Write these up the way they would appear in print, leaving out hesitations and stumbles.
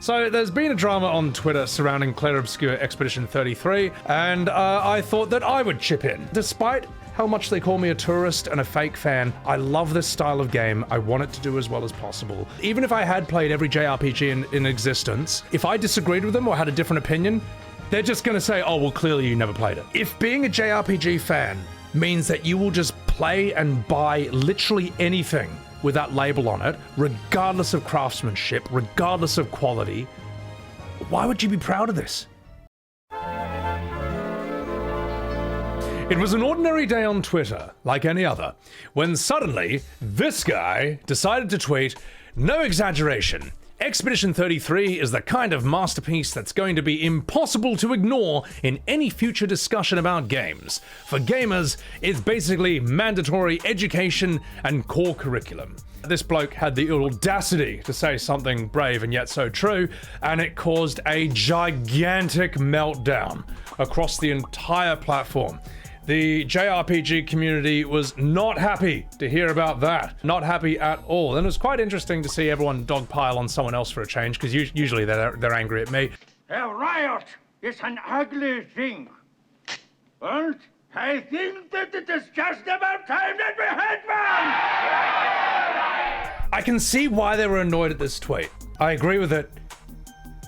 So there's been a drama on Twitter surrounding Clair Obscur Expedition 33, and I thought that I would chip in. Despite how much they call me a tourist and a fake fan, I love this style of game. I want it to do as well as possible. Even if I had played every JRPG in existence, if I disagreed with them or had a different opinion, they're just gonna say, oh, well, clearly you never played it. If being a JRPG fan means that you will just play and buy literally anything with that label on it, regardless of craftsmanship, regardless of quality, why would you be proud of this? It was an ordinary day on Twitter, like any other, when suddenly this guy decided to tweet, "No exaggeration, Expedition 33 is the kind of masterpiece that's going to be impossible to ignore in any future discussion about games. For gamers, it's basically mandatory education and core curriculum." This bloke had the audacity to say something brave and yet so true, and it caused a gigantic meltdown across the entire platform. The JRPG community was not happy to hear about that. Not happy at all. And it was quite interesting to see everyone dogpile on someone else for a change, because usually they're angry at me. A riot is an ugly thing. And I think that it is just about time that we had one! I can see why they were annoyed at this tweet. I agree with it,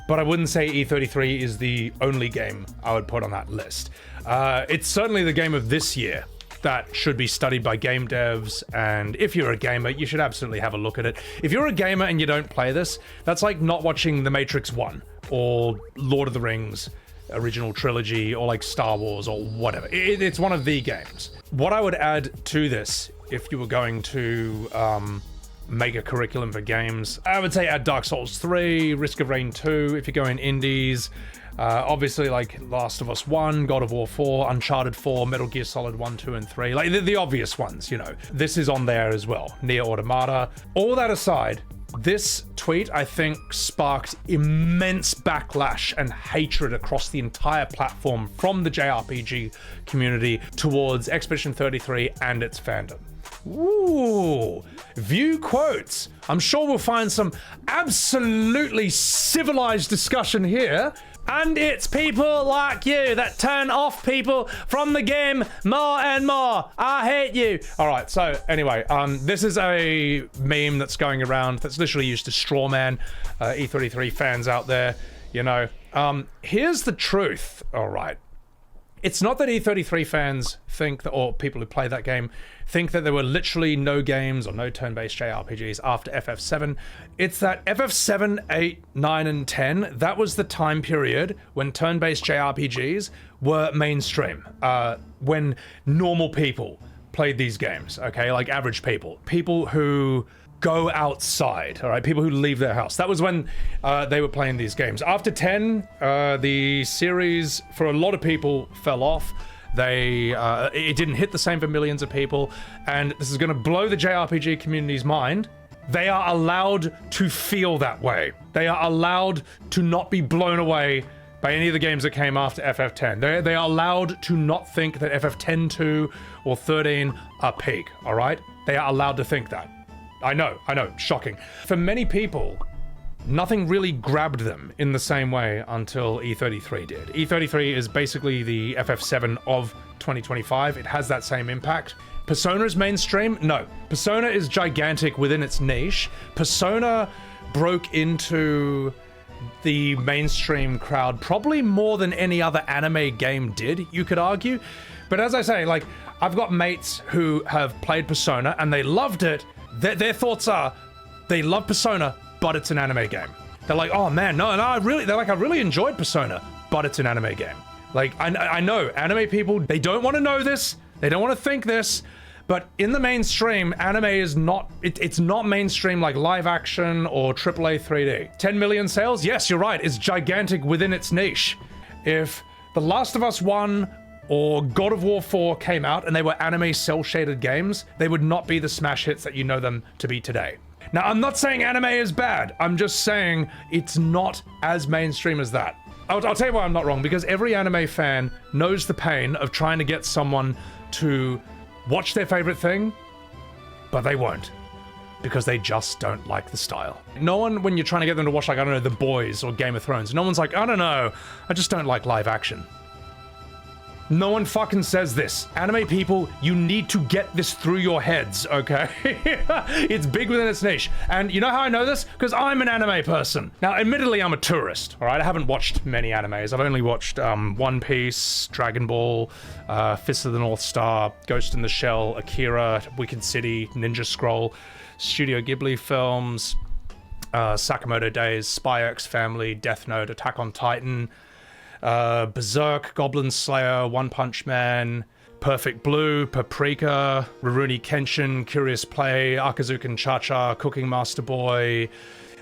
but I wouldn't say E33 is the only game I would put on that list. It's certainly the game of this year that should be studied by game devs, and if you're a gamer, you should absolutely have a look at it. If you're a gamer and you don't play this, that's like not watching The Matrix 1, or Lord of the Rings original trilogy, or like Star Wars, or whatever. It's one of the games. What I would add to this, if you were going to make a curriculum for games, I would say add Dark Souls 3, Risk of Rain 2, if you're going indies. Obviously, like Last of Us 1, God of War 4, Uncharted 4, Metal Gear Solid 1, 2, and 3. Like the obvious ones, you know. This is on there as well. Nier Automata. All that aside, this tweet, I think, sparked immense backlash and hatred across the entire platform from the JRPG community towards Expedition 33 and its fandom. Ooh, view quotes. I'm sure we'll find some absolutely civilized discussion here. And it's people like you that turn off people from the game more and more. I hate you. All right, so anyway, this is a meme that's going around that's literally used to strawman E33 fans out there, you know. Here's the truth, all right. It's not that E33 fans think that, or people who play that game, think that there were literally no games or no turn-based JRPGs after FF7. It's that FF7, 8, 9, and 10, that was the time period when turn-based JRPGs were mainstream, when normal people played these games, okay? Like average people. People who go outside, all right? People who leave their house. That was when they were playing these games. After 10, the series, for a lot of people, fell off. It didn't hit the same for millions of people, and this is gonna blow the JRPG community's mind. They are allowed to feel that way. They are allowed to not be blown away by any of the games that came after FF10. They are allowed to not think that FF10-2 or 13 are peak, all right? They are allowed to think that. I know, shocking. For many people, nothing really grabbed them in the same way until E33 did. E33 is basically the FF7 of 2025. It has that same impact. Persona is mainstream? No. Persona is gigantic within its niche. Persona broke into the mainstream crowd probably more than any other anime game did, you could argue. But as I say, like, I've got mates who have played Persona and they loved it. Their thoughts are, they love Persona, but it's an anime game. They're like, oh man, no, I really enjoyed Persona, but it's an anime game. Like, I know, anime people, they don't want to know this, they don't want to think this, but in the mainstream, anime is not, it's not mainstream like live action or AAA 3D. 10 million sales? Yes, you're right, it's gigantic within its niche. If The Last of Us 1 or God of War 4 came out and they were anime cel-shaded games, they would not be the smash hits that you know them to be today. Now, I'm not saying anime is bad. I'm just saying it's not as mainstream as that. I'll tell you why I'm not wrong, because every anime fan knows the pain of trying to get someone to watch their favorite thing, but they won't. because they just don't like the style. No one, when you're trying to get them to watch, like, I don't know, The Boys or Game of Thrones, no one's like, I don't know, I just don't like live action. No one fucking says this. Anime people, you need to get this through your heads, okay? It's big within its niche. And you know how I know this? Because I'm an anime person. Now, admittedly, I'm a tourist, all right? I haven't watched many animes. I've only watched One Piece, Dragon Ball, Fist of the North Star, Ghost in the Shell, Akira, Wicked City, Ninja Scroll, Studio Ghibli films, Sakamoto Days, Spy X Family, Death Note, Attack on Titan, Berserk, Goblin Slayer, One Punch Man, Perfect Blue, Paprika, Rurouni Kenshin, Curious Play, Akazuken Cha-Cha, Cooking Master Boy.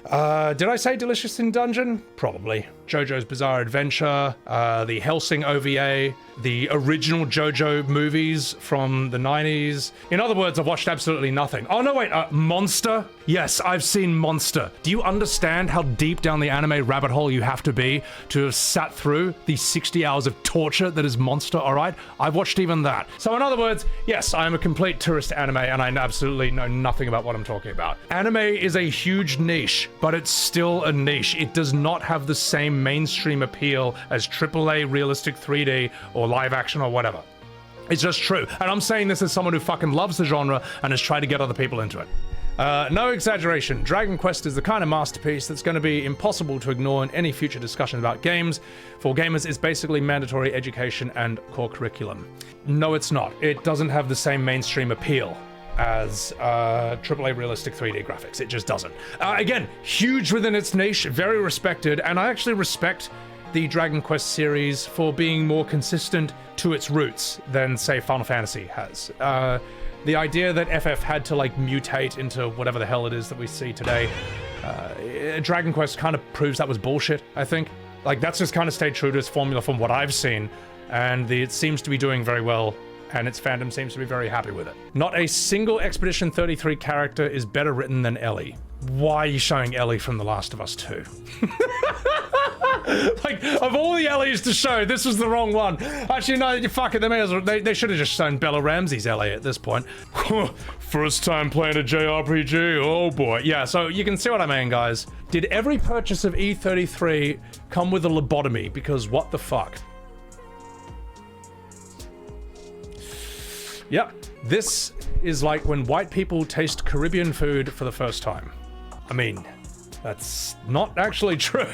Did I say Delicious in Dungeon? Probably. JoJo's Bizarre Adventure, the Hellsing OVA, the original JoJo movies from the 90s. In other words, I've watched absolutely nothing. Oh no, wait, Monster? Yes, I've seen Monster. Do you understand how deep down the anime rabbit hole you have to be to have sat through the 60 hours of torture that is Monster, alright? I've watched even that. So in other words, yes, I am a complete tourist anime and I absolutely know nothing about what I'm talking about. Anime is a huge niche, but it's still a niche. It does not have the same mainstream appeal as AAA realistic 3D or live action or whatever. It's just true. And I'm saying this as someone who fucking loves the genre and has tried to get other people into it. No exaggeration, Dragon Quest is the kind of masterpiece that's going to be impossible to ignore in any future discussion about games. For gamers, it's basically mandatory education and core curriculum. No, it's not. It doesn't have the same mainstream appeal as AAA realistic 3D graphics. It just doesn't. Again, huge within its niche, very respected, and I actually respect the Dragon Quest series for being more consistent to its roots than, say, Final Fantasy has. The idea that FF had to, like, mutate into whatever the hell it is that we see today, Dragon Quest kind of proves that was bullshit, I think. Like, that's just kind of stayed true to its formula from what I've seen, and it seems to be doing very well, and its fandom seems to be very happy with it. Not a single Expedition 33 character is better written than Ellie. Why are you showing Ellie from The Last of Us 2? Like, of all the Ellies to show, this was the wrong one. Actually, no, fuck it, they should have just shown Bella Ramsey's Ellie at this point. First time playing a JRPG, oh boy. Yeah, so you can see what I mean, guys. Did every purchase of E33 come with a lobotomy? Because what the fuck? Yep, this is like when white people taste Caribbean food for the first time. I mean, that's not actually true.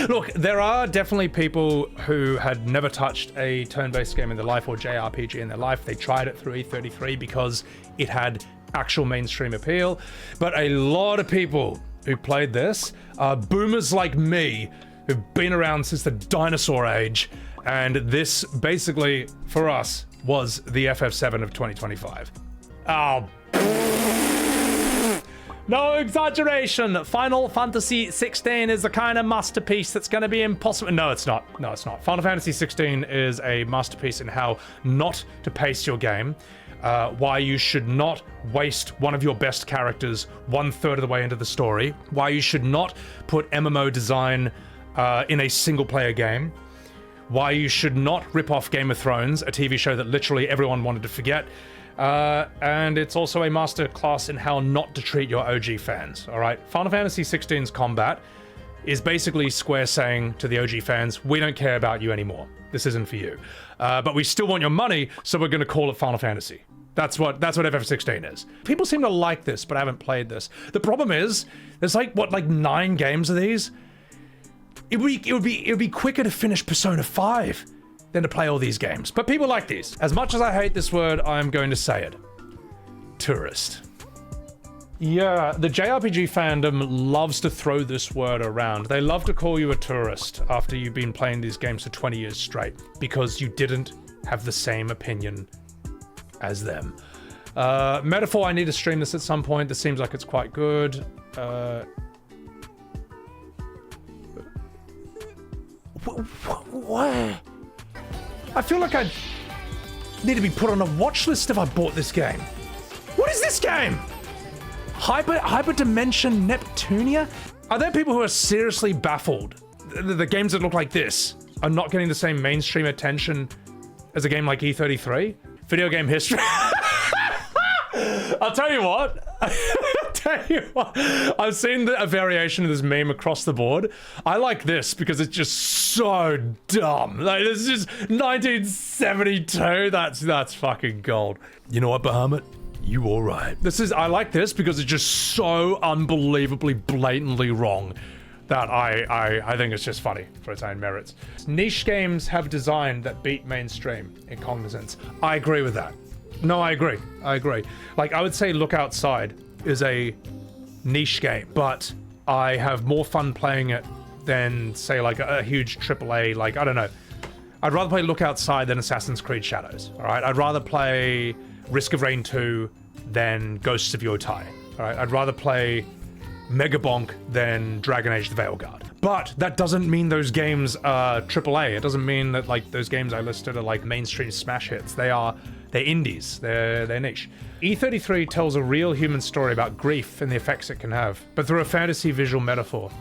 Look, there are definitely people who had never touched a turn-based game in their life or JRPG in their life. They tried it through E33 because it had actual mainstream appeal. But a lot of people who played this are boomers like me who've been around since the dinosaur age. And this basically, for us, was the FF7 of 2025. Oh, no exaggeration. Final Fantasy 16 is the kind of masterpiece that's going to be impossible. No, it's not. No, it's not. Final Fantasy 16 is a masterpiece in how not to pace your game, why you should not waste one of your best characters 1/3 of the way into the story, why you should not put MMO design in a single-player game, why you should not rip off Game of Thrones, a TV show that literally everyone wanted to forget, and it's also a masterclass in how not to treat your OG fans, alright? Final Fantasy 16's combat is basically Square saying to the OG fans, we don't care about you anymore. This isn't for you. But we still want your money, so we're gonna call it Final Fantasy. That's what FF16 is. People seem to like this, but I haven't played this. The problem is, there's like 9 games of these? It would be quicker to finish Persona 5 than to play all these games. But people like these. As much as I hate this word, I'm going to say it. Tourist. Yeah, the JRPG fandom loves to throw this word around. They love to call you a tourist after you've been playing these games for 20 years straight because you didn't have the same opinion as them. Metaphor, I need to stream this at some point. This seems like it's quite good. What? I feel like I need to be put on a watch list if I bought this game. What is this game? Hyperdimension Neptunia? Are there people who are seriously baffled? The games that look like this are not getting the same mainstream attention as a game like E33? Video game history? I'll tell you what. tell you what, I've seen a variation of this meme across the board. I like this because it's just so dumb. Like, this is just 1972. That's fucking gold. You know what, Bahamut? You all right. I like this because it's just so unbelievably blatantly wrong that I think it's just funny for its own merits. Niche games have design that beat mainstream in cognizance. I agree with that. No, I agree. Like, I would say Look Outside is a niche game, but I have more fun playing it than, say, like a huge AAA, like, I don't know. I'd rather play Look Outside than Assassin's Creed Shadows, all right? I'd rather play Risk of Rain 2 than Ghosts of Yotai, all right? I'd rather play Megabonk than Dragon Age the Veilguard. But that doesn't mean those games are AAA. It doesn't mean that, like, those games I listed are, like, mainstream smash hits. They're indies. They're niche. E33 tells a real human story about grief and the effects it can have, but through a fantasy visual metaphor.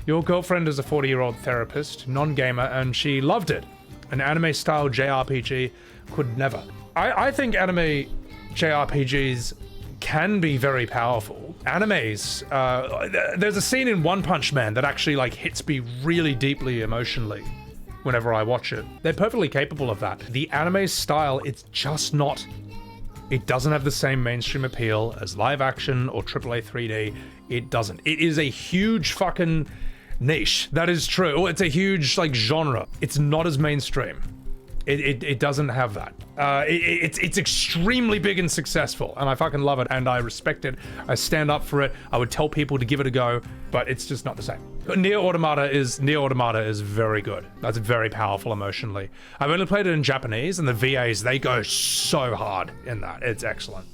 Your girlfriend is a 40-year-old therapist, non-gamer, and she loved it. An anime-style JRPG could never. I think anime JRPGs can be very powerful. Animes, there's a scene in One Punch Man that actually, like, hits me really deeply emotionally whenever I watch it. They're perfectly capable of that. The anime style, it's just not... It doesn't have the same mainstream appeal as live action or AAA 3D. It doesn't. It is a huge fucking niche. That is true. It's a huge, like, genre. It's not as mainstream. It doesn't have that. It's extremely big and successful, and I fucking love it, and I respect it. I stand up for it. I would tell people to give it a go, but it's just not the same. Nier Automata is very good. That's very powerful emotionally. I've only played it in Japanese, and the VAs, they go so hard in that. It's excellent.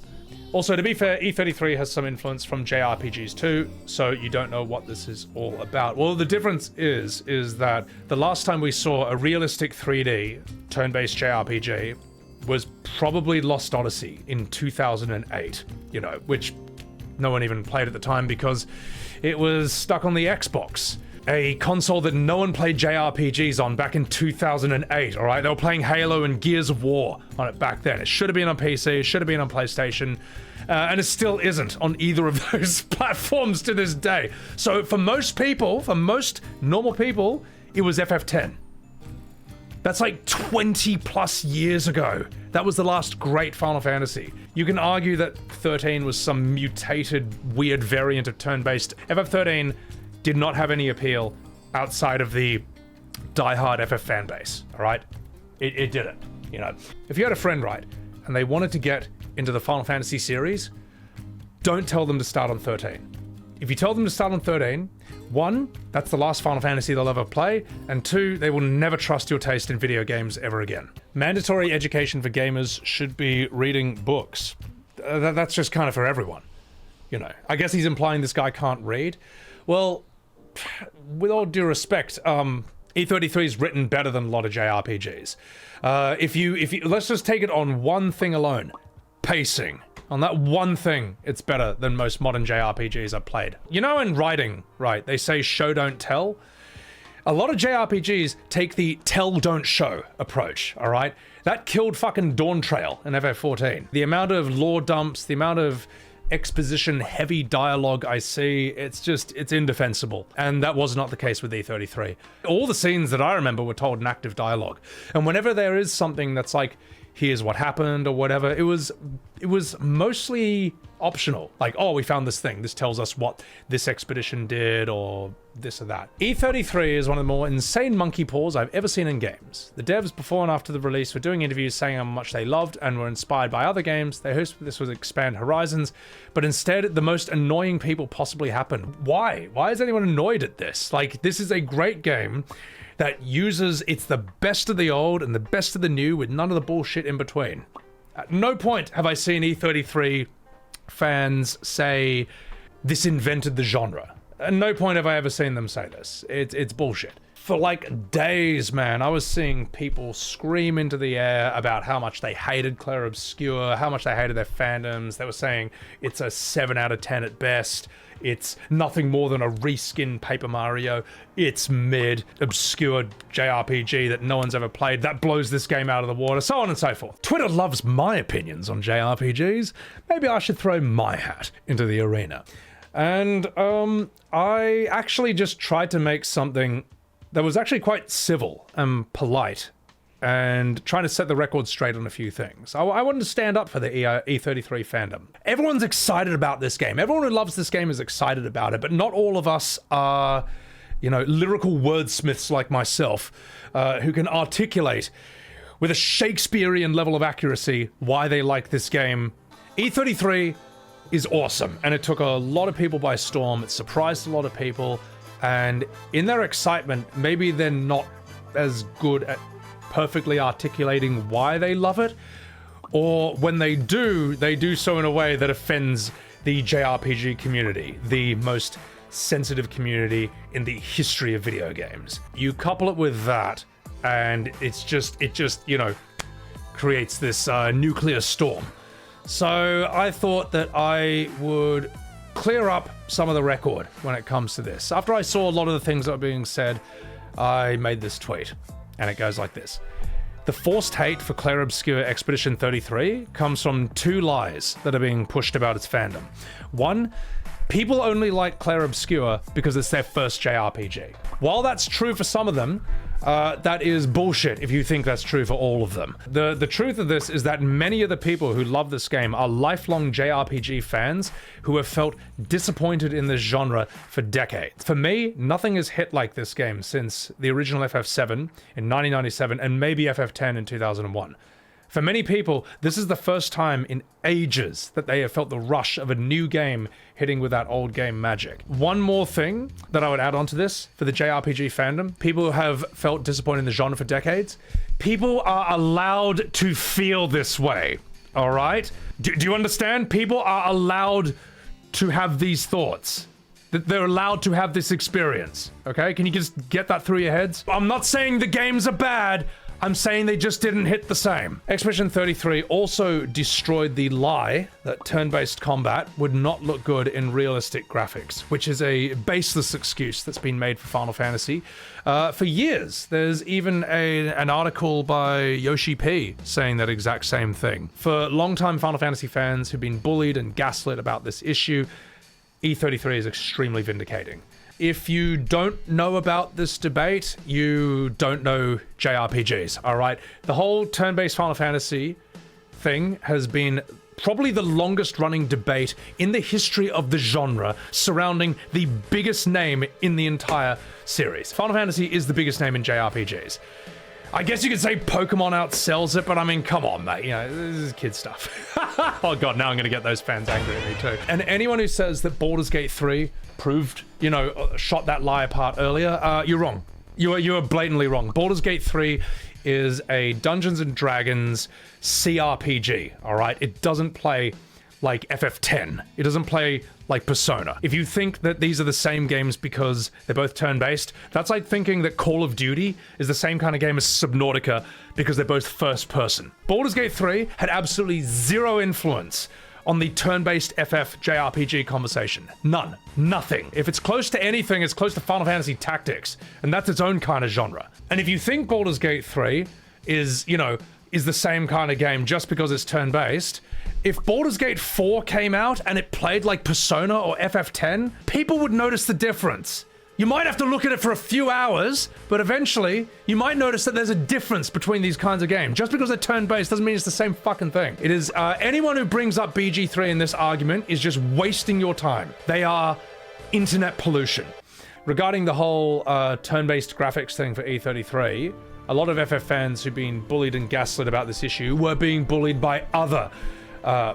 Also, to be fair, E33 has some influence from JRPGs too, so you don't know what this is all about. Well, the difference is that the last time we saw a realistic 3D turn-based JRPG was probably Lost Odyssey in 2008, you know, which no one even played at the time because it was stuck on the Xbox. A console that no one played JRPGs on back in 2008, all right? They were playing Halo and Gears of War on it back then. It should have been on PC, it should have been on PlayStation, and it still isn't on either of those platforms to this day. So for most people, for most normal people, it was FF10. That's like 20 plus years ago. That was the last great Final Fantasy. You can argue that 13 was some mutated, weird variant of turn-based. FF13 did not have any appeal outside of the diehard FF fan base, all right? It didn't, you know. If you had a friend, right, and they wanted to get into the Final Fantasy series, don't tell them to start on 13. If you tell them to start on 13, one, that's the last Final Fantasy they'll ever play, and two, they will never trust your taste in video games ever again. Mandatory education for gamers should be reading books. That's just kind of for everyone, you know. I guess he's implying this guy can't read. Well, with all due respect, E33 is written better than a lot of JRPGs. If you let's just take it on one thing alone, pacing. On that one thing, it's better than most modern JRPGs I've played. You know, in writing, right, they say show don't tell. A lot of JRPGs take the tell don't show approach, all right? That killed fucking Dawn Trail in FF14. The amount of lore dumps, the amount of exposition heavy dialogue I see, it's indefensible. And that was not the case with E33. All the scenes that I remember were told in active dialogue. And whenever there is something that's like, here's what happened or whatever, it was mostly optional. Like, oh, we found this thing. This tells us what this expedition did or this or that. E33 is one of the more insane monkey paws I've ever seen in games. The devs before and after the release were doing interviews saying how much they loved and were inspired by other games. They hoped this would expand horizons, but instead the most annoying people possibly happened. Why? Why is anyone annoyed at this? Like, this is a great game that uses, it's the best of the old and the best of the new with none of the bullshit in between. At no point have I seen E33 fans say this invented the genre. At no point have I ever seen them say this. It's bullshit. For like days, man, I was seeing people scream into the air about how much they hated Clair Obscur, how much they hated their fandoms. They were saying it's a 7 out of 10 at best. It's nothing more than a reskin Paper Mario. It's mid, obscure JRPG that no one's ever played. That blows this game out of the water, so on and so forth. Twitter loves my opinions on JRPGs. Maybe I should throw my hat into the arena. And I actually just tried to make something that was actually quite civil and polite, and trying to set the record straight on a few things. I wanted to stand up for the E33 fandom. Everyone's excited about this game. Everyone who loves this game is excited about it, but not all of us are, you know, lyrical wordsmiths like myself, who can articulate with a Shakespearean level of accuracy why they like this game. E33 is awesome, and it took a lot of people by storm. It surprised a lot of people, and in their excitement, maybe they're not as good at perfectly articulating why they love it, or when they do so in a way that offends the JRPG community, the most sensitive community in the history of video games. You couple it with that, and it just, you know, creates this nuclear storm. So I thought that I would clear up some of the record when it comes to this. After I saw a lot of the things that were being said, I made this tweet, and it goes like this. The forced hate for Clair Obscur Expedition 33 comes from two lies that are being pushed about its fandom. One, people only like Clair Obscur because it's their first JRPG. While that's true for some of them, that is bullshit if you think that's true for all of them. The truth of this is that many of the people who love this game are lifelong JRPG fans who have felt disappointed in this genre for decades. For me, nothing has hit like this game since the original FF7 in 1997 and maybe FF10 in 2001. For many people, this is the first time in ages that they have felt the rush of a new game hitting with that old game magic. One more thing that I would add onto this for the JRPG fandom, people who have felt disappointed in the genre for decades, people are allowed to feel this way, all right? Do you understand? People are allowed to have these thoughts. They're allowed to have this experience, okay? Can you just get that through your heads? I'm not saying the games are bad, I'm saying they just didn't hit the same. Expedition 33 also destroyed the lie that turn-based combat would not look good in realistic graphics, which is a baseless excuse that's been made for Final Fantasy for years. There's even an article by Yoshi P saying that exact same thing. For longtime Final Fantasy fans who've been bullied and gaslit about this issue, E33 is extremely vindicating. If you don't know about this debate, you don't know JRPGs, all right? The whole turn-based Final Fantasy thing has been probably the longest running debate in the history of the genre surrounding the biggest name in the entire series. Final Fantasy is the biggest name in JRPGs. I guess you could say Pokemon outsells it, but I mean, come on, mate. You know, this is kid stuff. Oh god, now I'm gonna get those fans angry at me too. And anyone who says that Baldur's Gate 3 proved, you know, shot that lie apart earlier, you're wrong. You are blatantly wrong. Baldur's Gate 3 is a Dungeons and Dragons CRPG, all right? It doesn't play like FF10. It doesn't play like Persona. If you think that these are the same games because they're both turn-based, that's like thinking that Call of Duty is the same kind of game as Subnautica because they're both first-person. Baldur's Gate 3 had absolutely zero influence on the turn-based FF JRPG conversation. None. Nothing. If it's close to anything, it's close to Final Fantasy Tactics, and that's its own kind of genre. And if you think Baldur's Gate 3 is, you know, is the same kind of game just because it's turn-based, if Baldur's Gate 4 came out and it played like Persona or FF10, people would notice the difference. You might have to look at it for a few hours, but eventually you might notice that there's a difference between these kinds of games. Just because they're turn-based doesn't mean it's the same fucking thing. It is, anyone who brings up BG3 in this argument is just wasting your time. They are internet pollution. Regarding the whole turn-based graphics thing for E33, a lot of FF fans who've been bullied and gaslit about this issue were being bullied by other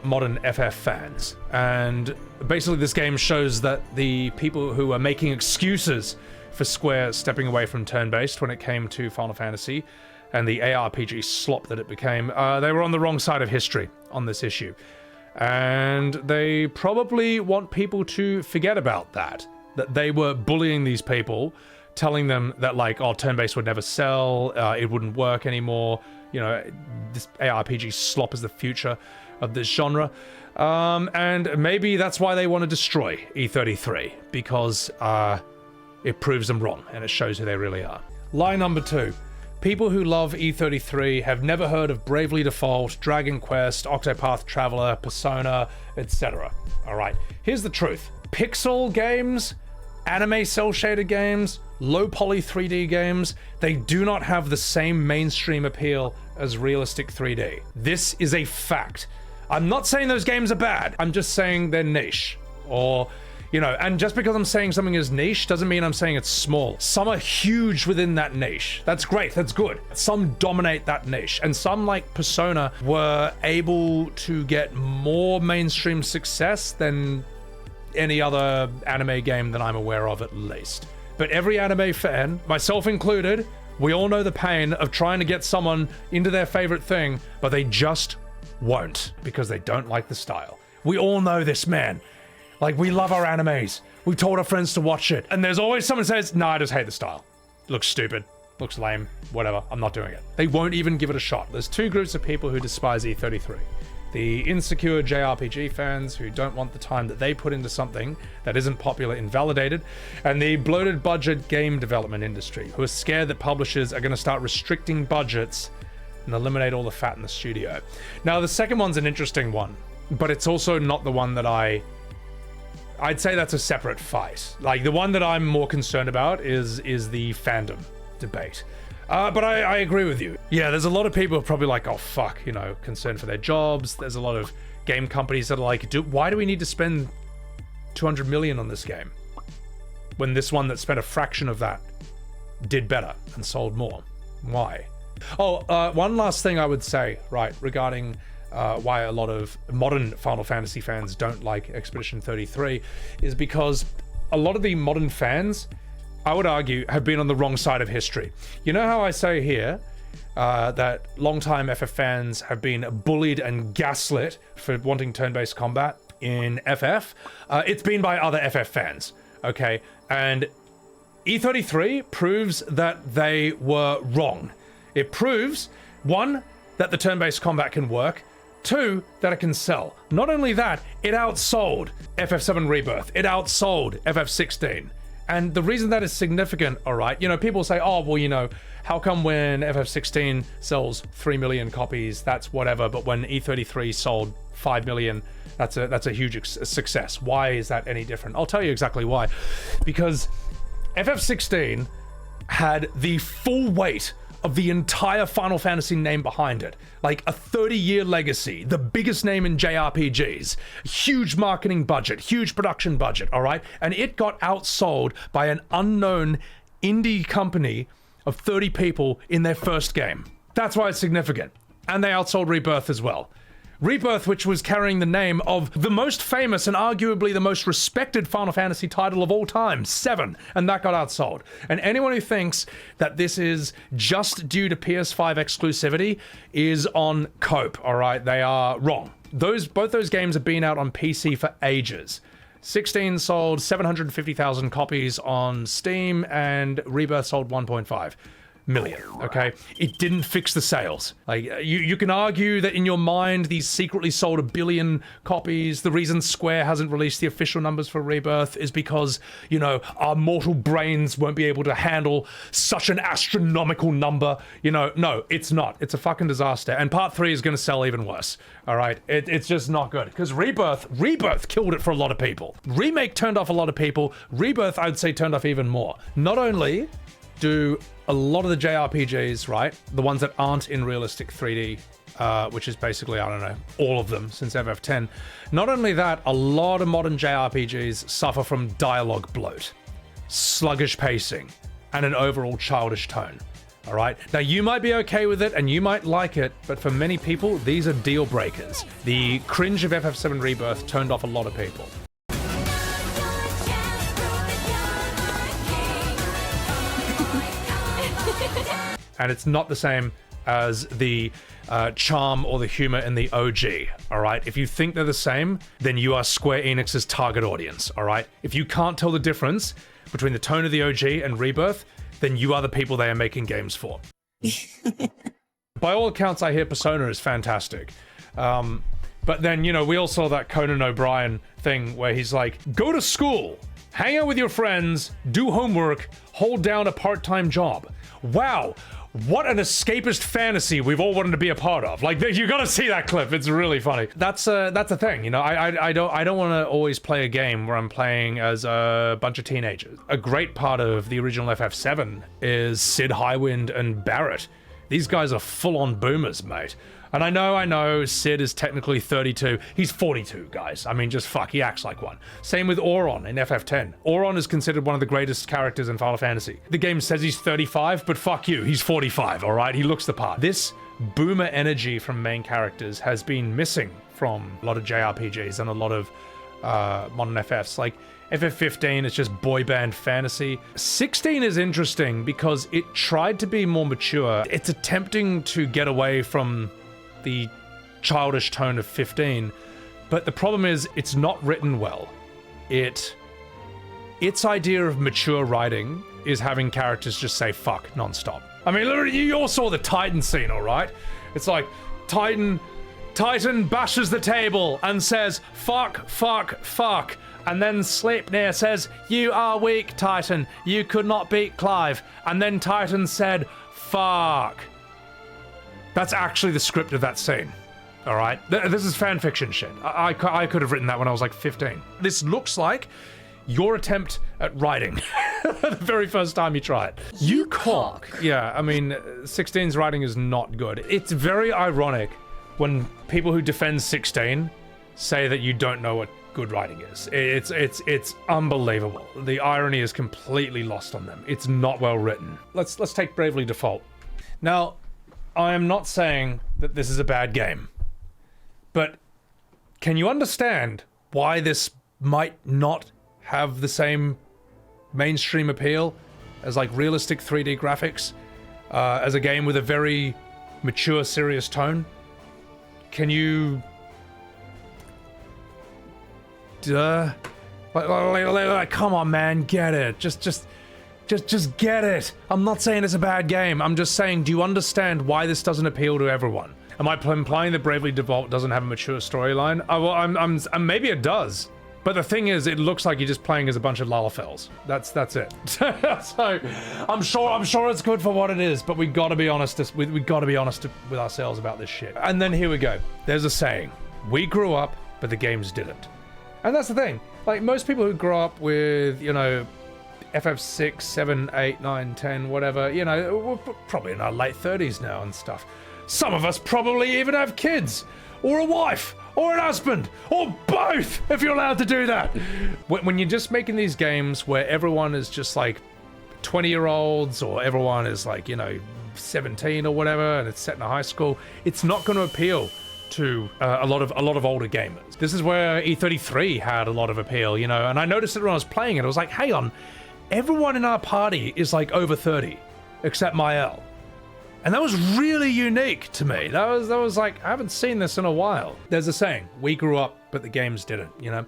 modern FF fans. And basically this game shows that the people who are making excuses for Square stepping away from turn-based when it came to Final Fantasy and the ARPG slop that it became, they were on the wrong side of history on this issue. And they probably want people to forget about that they were bullying these people, telling them that, like, oh, turn-based would never sell, it wouldn't work anymore, you know, this ARPG slop is the future of this genre. And maybe that's why they want to destroy E33, because it proves them wrong and it shows who they really are. Lie number 2. People who love E33 have never heard of Bravely Default, Dragon Quest, Octopath Traveler, Persona, etc. Alright, here's the truth. pixel games, anime cell shaded games, low poly 3D games, they do not have the same mainstream appeal as realistic 3D. This is a fact. I'm not saying those games are bad. I'm just saying they're niche. Or, you know, and just because I'm saying something is niche doesn't mean I'm saying it's small. Some are huge within that niche. That's great, that's good. Some dominate that niche. And some, like Persona, were able to get more mainstream success than any other anime game that I'm aware of, at least. But every anime fan, myself included, we all know the pain of trying to get someone into their favorite thing, but they just won't because they don't like the style. We all know this, man. Like, we love our animes. We told our friends to watch it. And there's always someone who says, nah, I just hate the style. Looks stupid. Looks lame. Whatever. I'm not doing it. They won't even give it a shot. There's two groups of people who despise E33. The insecure JRPG fans who don't want the time that they put into something that isn't popular invalidated, and the bloated budget game development industry who are scared that publishers are going to start restricting budgets and eliminate all the fat in the studio. Now, the second one's an interesting one, but it's also not the one that I'd say that's a separate fight. Like, the one that I'm more concerned about is the fandom debate. But I agree with you. Yeah, there's a lot of people who are probably like, oh fuck, you know, concerned for their jobs. There's a lot of game companies that are like, why do we need to spend 200 million on this game when this one that spent a fraction of that did better and sold more? Why? Oh, one last thing I would say, right, regarding why a lot of modern Final Fantasy fans don't like Expedition 33 is because a lot of the modern fans, I would argue, have been on the wrong side of history. You know how I say here that longtime FF fans have been bullied and gaslit for wanting turn-based combat in FF? It's been by other FF fans, okay? And E33 proves that they were wrong. It proves, one, that the turn-based combat can work, two, that it can sell. Not only that, it outsold FF7 Rebirth. It outsold FF16. And the reason that is significant, all right, you know, people say, oh, well, you know, how come when FF16 sells 3 million copies, that's whatever, but when E33 sold 5 million, that's a huge success. Why is that any different? I'll tell you exactly why. Because FF16 had the full weight of the entire Final Fantasy name behind it. Like a 30-year legacy, the biggest name in JRPGs, huge marketing budget, huge production budget, all right? And it got outsold by an unknown indie company of 30 people in their first game. That's why it's significant. And they outsold Rebirth as well. Rebirth, which was carrying the name of the most famous and arguably the most respected Final Fantasy title of all time, 7, and that got outsold. And anyone who thinks that this is just due to PS5 exclusivity is on cope, all right? They are wrong. Both those games have been out on PC for ages. 16 sold 750,000 copies on Steam, and Rebirth sold 1.5 million, okay? It didn't fix the sales. Like, you can argue that in your mind these secretly sold 1 billion copies. The reason Square hasn't released the official numbers for Rebirth is because, you know, our mortal brains won't be able to handle such an astronomical number. You know, no, it's not. It's a fucking disaster. And Part 3 is going to sell even worse, all right? It's just not good. Because Rebirth killed it for a lot of people. Remake turned off a lot of people. Rebirth, I'd say, turned off even more. Not only do a lot of the JRPGs, right, the ones that aren't in realistic 3D, which is basically, I don't know, all of them since FF10. Not only that, a lot of modern JRPGs suffer from dialogue bloat, sluggish pacing, and an overall childish tone. All right, now you might be okay with it and you might like it, but for many people, these are deal breakers. The cringe of FF7 Rebirth turned off a lot of people. And it's not the same as the charm or the humor in the OG, all right? If you think they're the same, then you are Square Enix's target audience, all right? If you can't tell the difference between the tone of the OG and Rebirth, then you are the people they are making games for. By all accounts, I hear Persona is fantastic. But then, you know, we all saw that Conan O'Brien thing where he's like, go to school, hang out with your friends, do homework, hold down a part-time job. Wow. What an escapist fantasy we've all wanted to be a part of. Like, you gotta see that clip. It's really funny. That's a thing, you know. I don't want to always play a game where I'm playing as a bunch of teenagers. A great part of the original FF7 is Sid Highwind and Barrett. These guys are full-on boomers, mate. And I know, Sid is technically 32. He's 42, guys. I mean, just fuck, he acts like one. Same with Auron in FF10. Auron is considered one of the greatest characters in Final Fantasy. The game says he's 35, but fuck you, he's 45, all right? He looks the part. This boomer energy from main characters has been missing from a lot of JRPGs and a lot of modern FFs. Like, FF15 is just boy band fantasy. 16 is interesting because it tried to be more mature. It's attempting to get away from the childish tone of 15, but the problem is it's not written well. Its idea of mature writing is having characters just say fuck nonstop. I mean, literally, you all saw the Titan scene, all right? It's like Titan bashes the table and says fuck, fuck, fuck, and then Sleipnir says, "You are weak, Titan. You could not beat Clive." And then Titan said, "Fuck." That's actually the script of that scene, all right? This is fan fiction shit. I could have written that when I was like 15. This looks like your attempt at writing the very first time you try it. You cock. Yeah, I mean, 16's writing is not good. It's very ironic when people who defend 16 say that you don't know what good writing is. It's unbelievable. The irony is completely lost on them. It's not well written. Let's take Bravely Default. Now, I am not saying that this is a bad game, but can you understand why this might not have the same mainstream appeal as like realistic 3D graphics, as a game with a very mature, serious tone? Can you... Like, come on, man, get it. Just get it. I'm not saying it's a bad game. I'm just saying, do you understand why this doesn't appeal to everyone? Am I implying that Bravely Default doesn't have a mature storyline? Well, maybe it does. But the thing is, it looks like you're just playing as a bunch of Lalafels. That's it. So, I'm sure it's good for what it is, but we gotta be honest. We gotta be honest with ourselves about this shit. And then here we go. There's a saying: we grew up, but the games didn't. And that's the thing. Like, most people who grow up with, you know, FF6, 7, 8, 9, 10, whatever, you know, we're probably in our late 30s now and stuff. Some of us probably even have kids, or a wife, or an husband, or both, if you're allowed to do that. When you're just making these games where everyone is just like 20-year-olds, or everyone is like, you know, 17 or whatever, and it's set in a high school, it's not going to appeal to a lot of older gamers. This is where E33 had a lot of appeal, you know, and I noticed it when I was playing it. I was like, hang on, everyone in our party is like over 30, except Maelle. And that was really unique to me. That was like, I haven't seen this in a while. There's a saying, we grew up, but the games didn't, you know?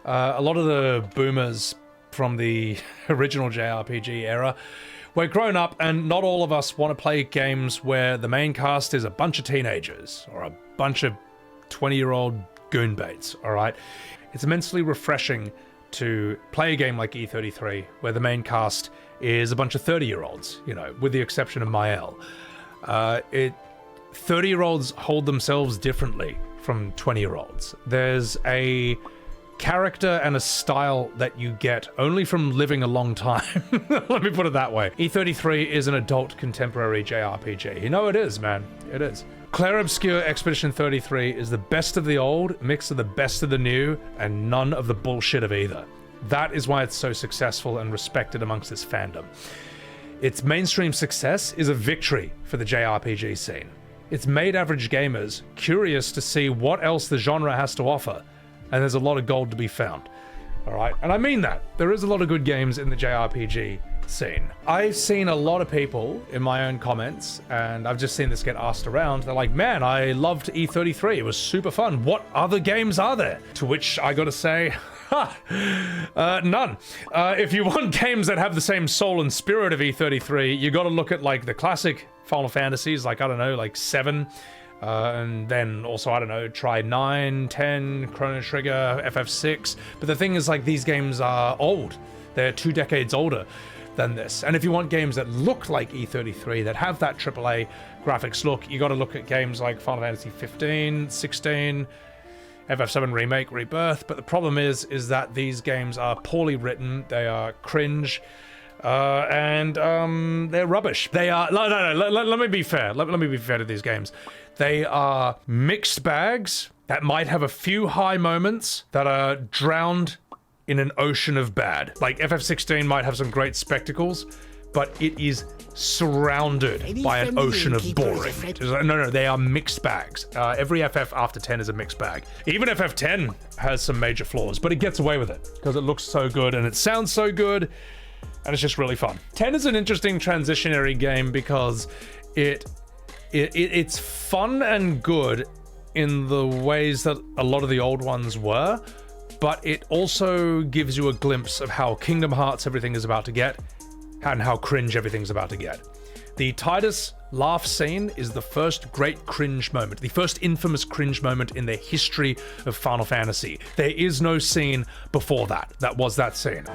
A lot of the boomers from the original JRPG era, we're grown up, and not all of us want to play games where the main cast is a bunch of teenagers, or a bunch of 20-year-old goonbaits, all right? It's immensely refreshing to play a game like E33, where the main cast is a bunch of 30-year-olds, you know, with the exception of Maelle. 30-year-olds hold themselves differently from 20-year-olds. There's a character and a style that you get only from living a long time. Let me put it that way. E33 is an adult contemporary JRPG. You know it is, man. It is. Clair Obscur Expedition 33 is the best of the old, mixed with the best of the new, and none of the bullshit of either. That is why it's so successful and respected amongst this fandom. Its mainstream success is a victory for the JRPG scene. It's made average gamers curious to see what else the genre has to offer, and there's a lot of gold to be found. Alright, and I mean that. There is a lot of good games in the JRPG scene. I've seen a lot of people in my own comments, and I've just seen this get asked around. They're like, man, I loved E33. It was super fun. What other games are there? To which I gotta say, none. If you want games that have the same soul and spirit of E33, you gotta look at like the classic Final Fantasies, like, I don't know, like 7, And then also, I don't know, try 9, 10, Chrono Trigger, FF6. But the thing is, like, these games are old. They're 2 decades older than this. And if you want games that look like E33, that have that AAA graphics look, you got to look at games like Final Fantasy 15, 16, FF7 Remake, Rebirth. But the problem is that these games are poorly written, they are cringe, and they're rubbish. They are... No, let me be fair. Let me be fair to these games. They are mixed bags that might have a few high moments that are drowned in an ocean of bad. Like, FF16 might have some great spectacles, but it is surrounded by an ocean of boring. No, they are mixed bags. Every FF after 10 is a mixed bag. Even FF10 has some major flaws, but it gets away with it because it looks so good and it sounds so good, and it's just really fun. 10 is an interesting transitionary game because it's fun and good in the ways that a lot of the old ones were, but it also gives you a glimpse of how Kingdom Hearts everything is about to get and how cringe everything's about to get. The Tidus laugh scene is the first great cringe moment, the first infamous cringe moment in the history of Final Fantasy. There is no scene before that. That was that scene.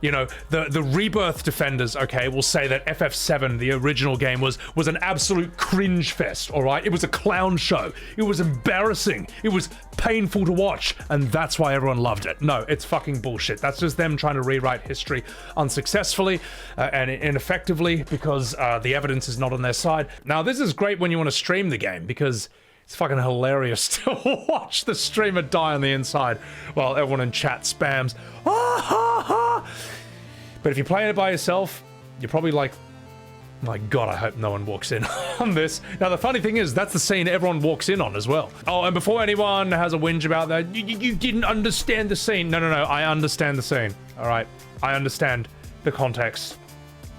You know, the Rebirth defenders, okay, will say that FF7, the original game, was an absolute cringe fest, all right? It was a clown show. It was embarrassing. It was painful to watch, and that's why everyone loved it. No, it's fucking bullshit. That's just them trying to rewrite history unsuccessfully and ineffectively because the evidence is not on their side. Now, this is great when you want to stream the game because it's fucking hilarious to watch the streamer die on the inside while everyone in chat spams. But if you're playing it by yourself, you're probably like, my god, I hope no one walks in on this. Now, the funny thing is, that's the scene everyone walks in on as well. Oh, and before anyone has a whinge about that, you didn't understand the scene. No, I understand the scene, all right? I understand the context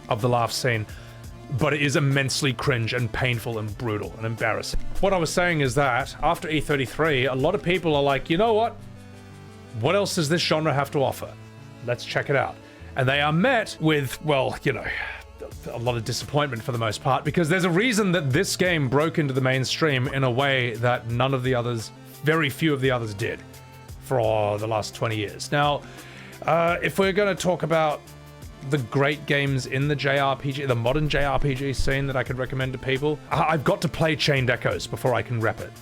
of the laugh scene, but it is immensely cringe and painful and brutal and embarrassing. What I was saying is that, after E33, a lot of people are like, you know what? What else does this genre have to offer? Let's check it out. And they are met with, well, you know, a lot of disappointment for the most part, because there's a reason that this game broke into the mainstream in a way that none of the others, very few of the others did for the last 20 years. Now, if we're going to talk about the great games in the JRPG, the modern JRPG scene that I could recommend to people, I've got to play Chained Echoes before I can rep it.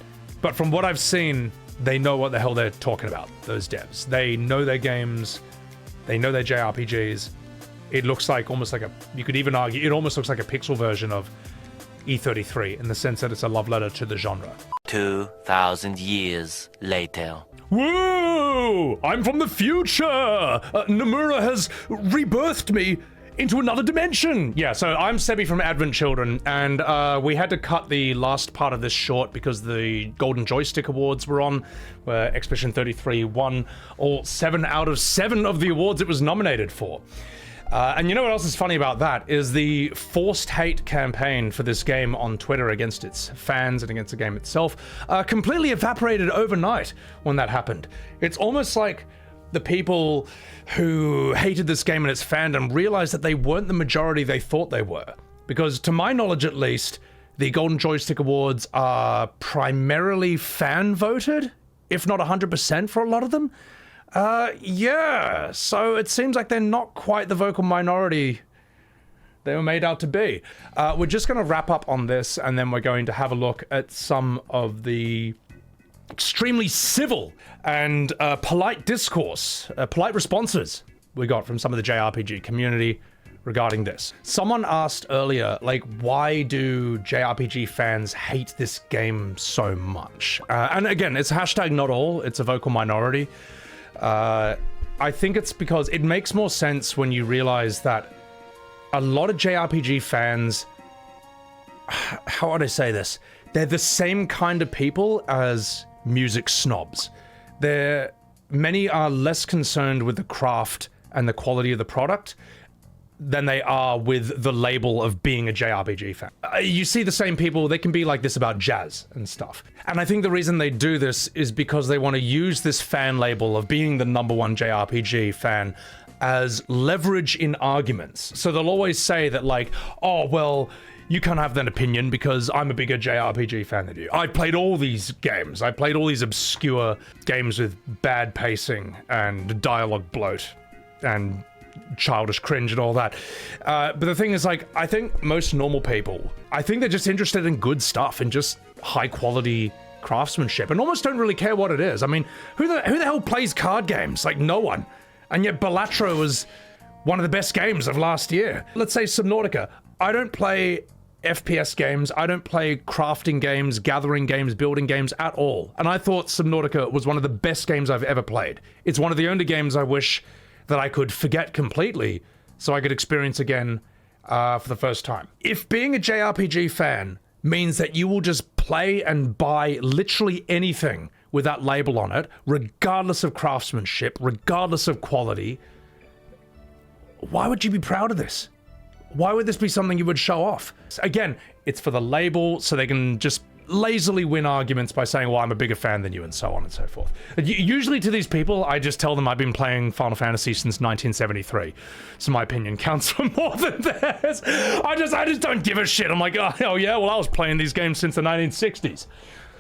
But from what I've seen, they know what the hell they're talking about, those devs. They know their games, they know their JRPGs. It looks like almost like you could even argue, it almost looks like a pixel version of E33 in the sense that it's a love letter to the genre. 2,000 years later. Whoa! I'm from the future! Nomura has rebirthed me into another dimension! Yeah, so I'm Sebby from Advent Children, and we had to cut the last part of this short because the Golden Joystick Awards were on, where Expedition 33 won all 7 out of 7 of the awards it was nominated for. And you know what else is funny about that is the forced hate campaign for this game on Twitter against its fans and against the game itself completely evaporated overnight when that happened. It's almost like the people who hated this game and its fandom realized that they weren't the majority they thought they were. Because to my knowledge at least, the Golden Joystick Awards are primarily fan voted, if not 100% for a lot of them. Yeah, so it seems like they're not quite the vocal minority they were made out to be. We're just going to wrap up on this, and then we're going to have a look at some of the extremely civil and polite discourse, polite responses we got from some of the JRPG community regarding this. Someone asked earlier, like, why do JRPG fans hate this game so much? And again, it's hashtag not all, it's a vocal minority. I think it's because it makes more sense when you realize that a lot of JRPG fans, how would I say this? They're the same kind of people as music snobs. Many are less concerned with the craft and the quality of the product than they are with the label of being a JRPG fan. You see the same people, they can be like this about jazz and stuff. And I think the reason they do this is because they want to use this fan label of being the #1 JRPG fan as leverage in arguments. So they'll always say that like, oh, well, you can't have that opinion because I'm a bigger JRPG fan than you. I played all these games. I played all these obscure games with bad pacing and dialogue bloat and childish cringe and all that. But the thing is, like, I think most normal people, I think they're just interested in good stuff and just high quality craftsmanship and almost don't really care what it is. I mean, who the hell plays card games? Like, no one. And yet Balatro was one of the best games of last year. Let's say Subnautica. I don't play FPS games, I don't play crafting games, gathering games, building games at all. And I thought Subnautica was one of the best games I've ever played. It's one of the only games I wish that I could forget completely so I could experience again for the first time. If being a JRPG fan means that you will just play and buy literally anything with that label on it, regardless of craftsmanship, regardless of quality, why would you be proud of this? Why would this be something you would show off? Again, it's for the label, so they can just lazily win arguments by saying, well, I'm a bigger fan than you, and so on and so forth. Usually to these people, I just tell them I've been playing Final Fantasy since 1973. So my opinion counts for more than theirs. I just don't give a shit. I'm like, oh yeah, well, I was playing these games since the 1960s.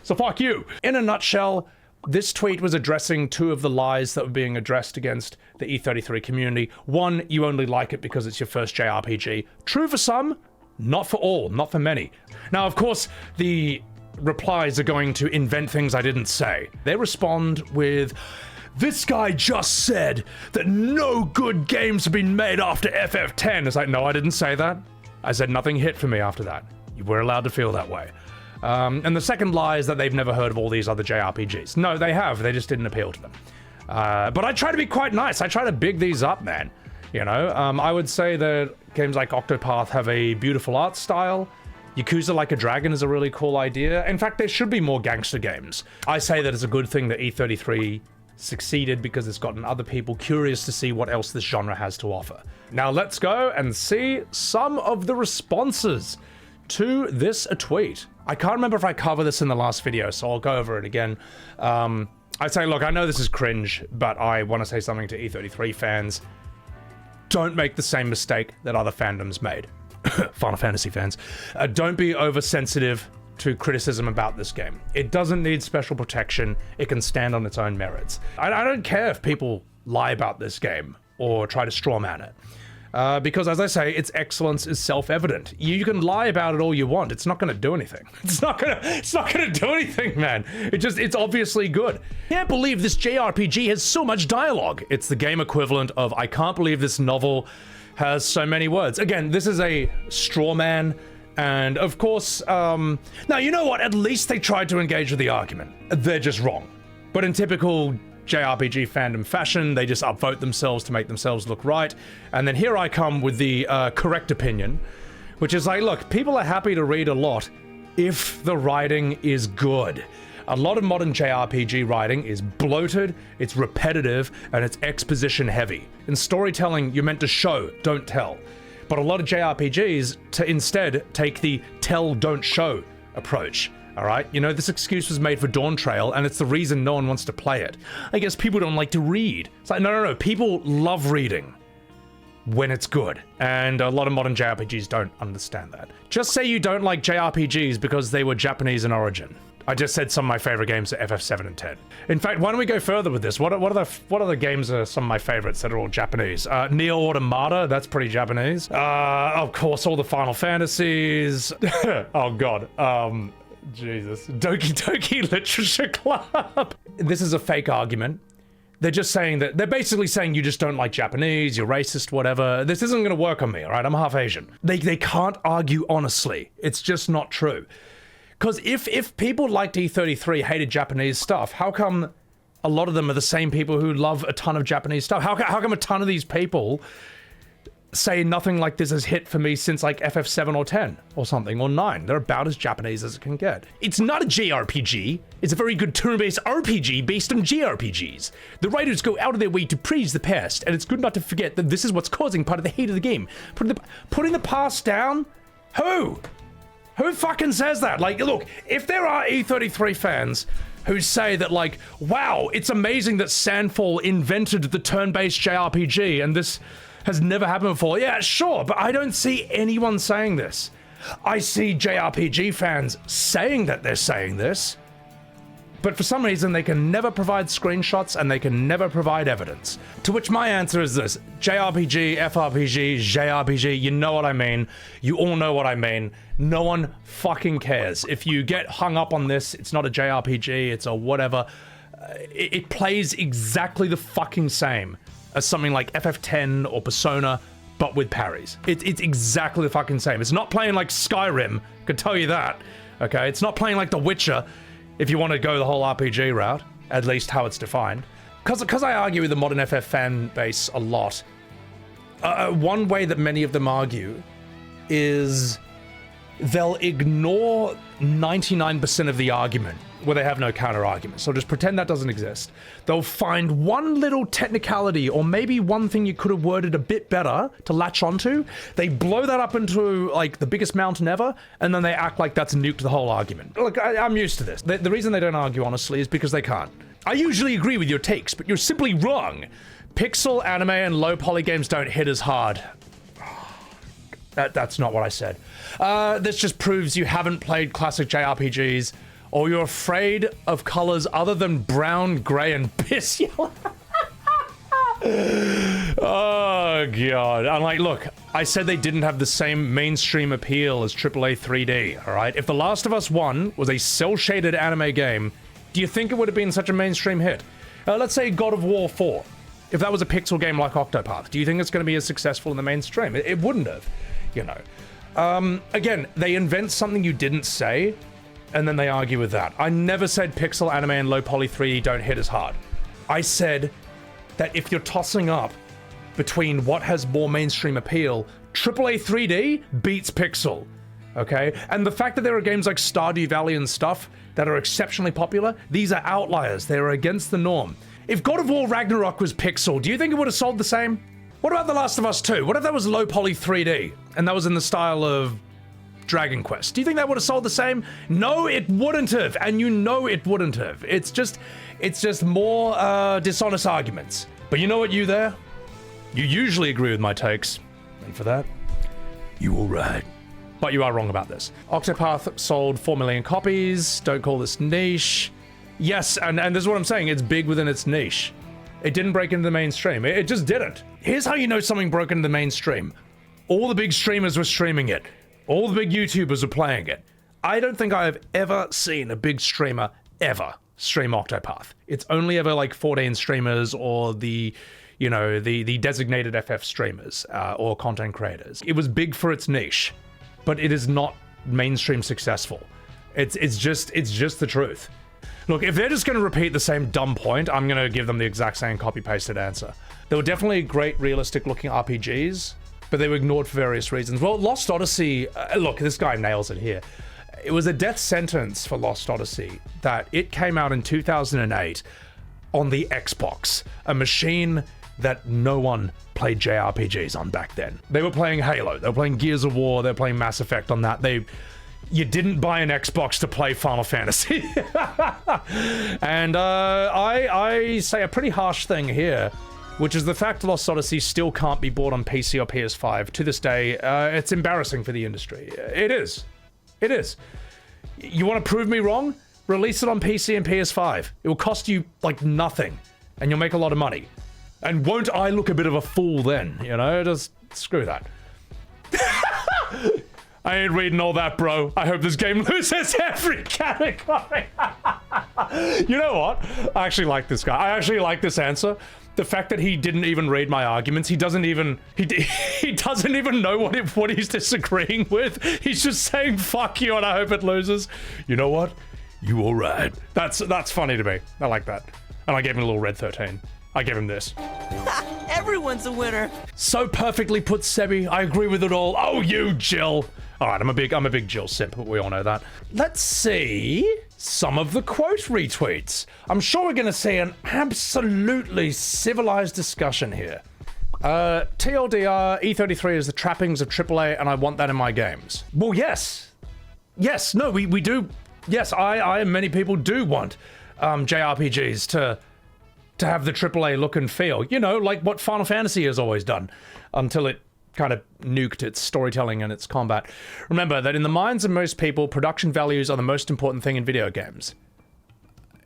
So fuck you. In a nutshell, this tweet was addressing two of the lies that were being addressed against the E33 community. One, you only like it because it's your first JRPG. True for some, not for all, not for many. Now, of course, the replies are going to invent things I didn't say. They respond with, this guy just said that no good games have been made after FF10. It's like, no, I didn't say that. I said nothing hit for me after that. You were allowed to feel that way. And the second lie is that they've never heard of all these other JRPGs. No, they have. They just didn't appeal to them. But I try to be quite nice. I try to big these up, man. You know, I would say that games like Octopath have a beautiful art style. Yakuza Like a Dragon is a really cool idea. In fact, there should be more gangster games. I say that it's a good thing that E33 succeeded because it's gotten other people curious to see what else this genre has to offer. Now let's go and see some of the responses to this tweet. I can't remember if I covered this in the last video, so I'll go over it again. I'd say, look, I know this is cringe, but I want to say something to E33 fans. Don't make the same mistake that other fandoms made. Final Fantasy fans. Don't be oversensitive to criticism about this game. It doesn't need special protection. It can stand on its own merits. I don't care if people lie about this game or try to strawman it. Because, as I say, its excellence is self-evident. You can lie about it all you want. It's not going to do anything. It's not going to do anything, man. It's obviously good. Can't believe this JRPG has so much dialogue. It's the game equivalent of, I can't believe this novel has so many words. Again, this is a straw man. And of course, now you know what? At least they tried to engage with the argument. They're just wrong. But in typical JRPG fandom fashion, they just upvote themselves to make themselves look right. And then here I come with the correct opinion, which is like, look, people are happy to read a lot if the writing is good. A lot of modern JRPG writing is bloated, it's repetitive, and it's exposition heavy. In storytelling, you're meant to show, don't tell. But a lot of JRPGs instead take the tell, don't show approach. All right, you know, this excuse was made for Dawn Trail, and it's the reason no one wants to play it. I guess people don't like to read. It's like, no, people love reading when it's good, and a lot of modern JRPGs don't understand that. Just say you don't like JRPGs because they were Japanese in origin. I just said some of my favorite games are FF7 and 10. In fact, why don't we go further with this? What other games are some of my favorites that are all Japanese? Neo Automata, that's pretty Japanese. Of course, all the Final Fantasies. Oh god. Jesus. Doki Doki Literature Club. This is a fake argument. They're just saying that, they're basically saying you just don't like Japanese, you're racist, whatever. This isn't gonna work on me, all right? I'm half Asian. They can't argue honestly. It's just not true. Because if people liked E33 hated Japanese stuff, how come a lot of them are the same people who love a ton of Japanese stuff? How come a ton of these people say nothing like this has hit for me since like FF7 or 10 or something, or 9? They're about as Japanese as it can get. It's not a JRPG. It's a very good turn-based RPG based on JRPGs. The writers go out of their way to praise the past, and it's good not to forget that this is what's causing part of the hate of the game. Putting the past down? Who fucking says that? Like, look, if there are E33 fans who say that, like, wow, it's amazing that Sandfall invented the turn-based JRPG and this has never happened before. Yeah, sure, but I don't see anyone saying this. I see JRPG fans saying that they're saying this, but for some reason they can never provide screenshots and they can never provide evidence. To which my answer is this: JRPG, FRPG, JRPG, you know what I mean. You all know what I mean. No one fucking cares. If you get hung up on this, it's not a JRPG, it's a whatever. It plays exactly the fucking same as something like FF10 or Persona, but with parries. It's exactly the fucking same. It's not playing like Skyrim, I can tell you that. Okay, it's not playing like The Witcher, if you want to go the whole RPG route, at least how it's defined. Because I argue with the modern FF fan base a lot, one way that many of them argue is they'll ignore 99% of the argument where they have no counter argument. So just pretend that doesn't exist. They'll find one little technicality or maybe one thing you could have worded a bit better to latch onto. They blow that up into like the biggest mountain ever, and then they act like that's nuked the whole argument. Look, I'm used to this. The reason they don't argue honestly is because they can't. I usually agree with your takes, but you're simply wrong. Pixel, anime, and low poly games don't hit as hard. That's not what I said. This just proves you haven't played classic JRPGs, or you're afraid of colors other than brown, gray, and piss yellow. Oh, God. I'm like, look, I said they didn't have the same mainstream appeal as AAA 3D, all right? If The Last of Us 1 was a cel-shaded anime game, do you think it would have been such a mainstream hit? Let's say God of War 4. If that was a pixel game like Octopath, do you think it's going to be as successful in the mainstream? It wouldn't have, you know. Again, they invent something you didn't say, and then they argue with that. I never said pixel anime and low poly 3D don't hit as hard. I said that if you're tossing up between what has more mainstream appeal, AAA 3D beats pixel, okay? And the fact that there are games like Stardew Valley and stuff that are exceptionally popular, these are outliers. They're against the norm. If God of War Ragnarok was pixel, do you think it would have sold the same? What about The Last of Us 2? What if that was low poly 3D and that was in the style of Dragon Quest? Do you think that would have sold the same? No, it wouldn't have, and you know it wouldn't have. It's just more dishonest arguments. But you know what, you there? You usually agree with my takes, and for that, you all right. But you are wrong about this. Octopath sold 4 million copies. Don't call this niche. Yes, and this is what I'm saying. It's big within its niche. It didn't break into the mainstream. It just didn't. Here's how you know something broke into the mainstream. All the big streamers were streaming it. All the big YouTubers were playing it. I don't think I have ever seen a big streamer ever stream Octopath. It's only ever like 14 streamers or the designated FF streamers or content creators. It was big for its niche, but it is not mainstream successful. It's just the truth. Look, if they're just going to repeat the same dumb point, I'm going to give them the exact same copy-pasted answer. There were definitely great realistic-looking RPGs, but they were ignored for various reasons. Well, Lost Odyssey, look, this guy nails it here. It was a death sentence for Lost Odyssey that it came out in 2008 on the Xbox, a machine that no one played JRPGs on back then. They were playing Halo, they were playing Gears of War, they were playing Mass Effect on that. You didn't buy an Xbox to play Final Fantasy. And I say a pretty harsh thing here, which is the fact Lost Odyssey still can't be bought on PC or PS5 to this day. It's embarrassing for the industry. It is. It is. You want to prove me wrong? Release it on PC and PS5. It will cost you like nothing, and you'll make a lot of money. And won't I look a bit of a fool then? You know, just screw that. I ain't reading all that, bro. I hope this game loses every category. You know what? I actually like this guy. I actually like this answer. The fact that he didn't even read my arguments, he doesn't even know what he's disagreeing with. He's just saying fuck you and I hope it loses. You know what? You all right. That's funny to me. I like that. And I gave him a little red 13. I gave him this. Everyone's a winner. So perfectly put, Sebby. I agree with it all. Oh, you, Jill. All right, I'm a big Jill simp, but we all know that. Let's see some of the quote retweets. I'm sure we're going to see an absolutely civilized discussion here. TLDR, E33 is the trappings of AAA, and I want that in my games. Well, yes. Yes, no, we do. Yes, I and many people do want JRPGs to have the AAA look and feel. You know, like what Final Fantasy has always done, until it kind of nuked its storytelling and its combat. Remember that in the minds of most people, production values are the most important thing in video games.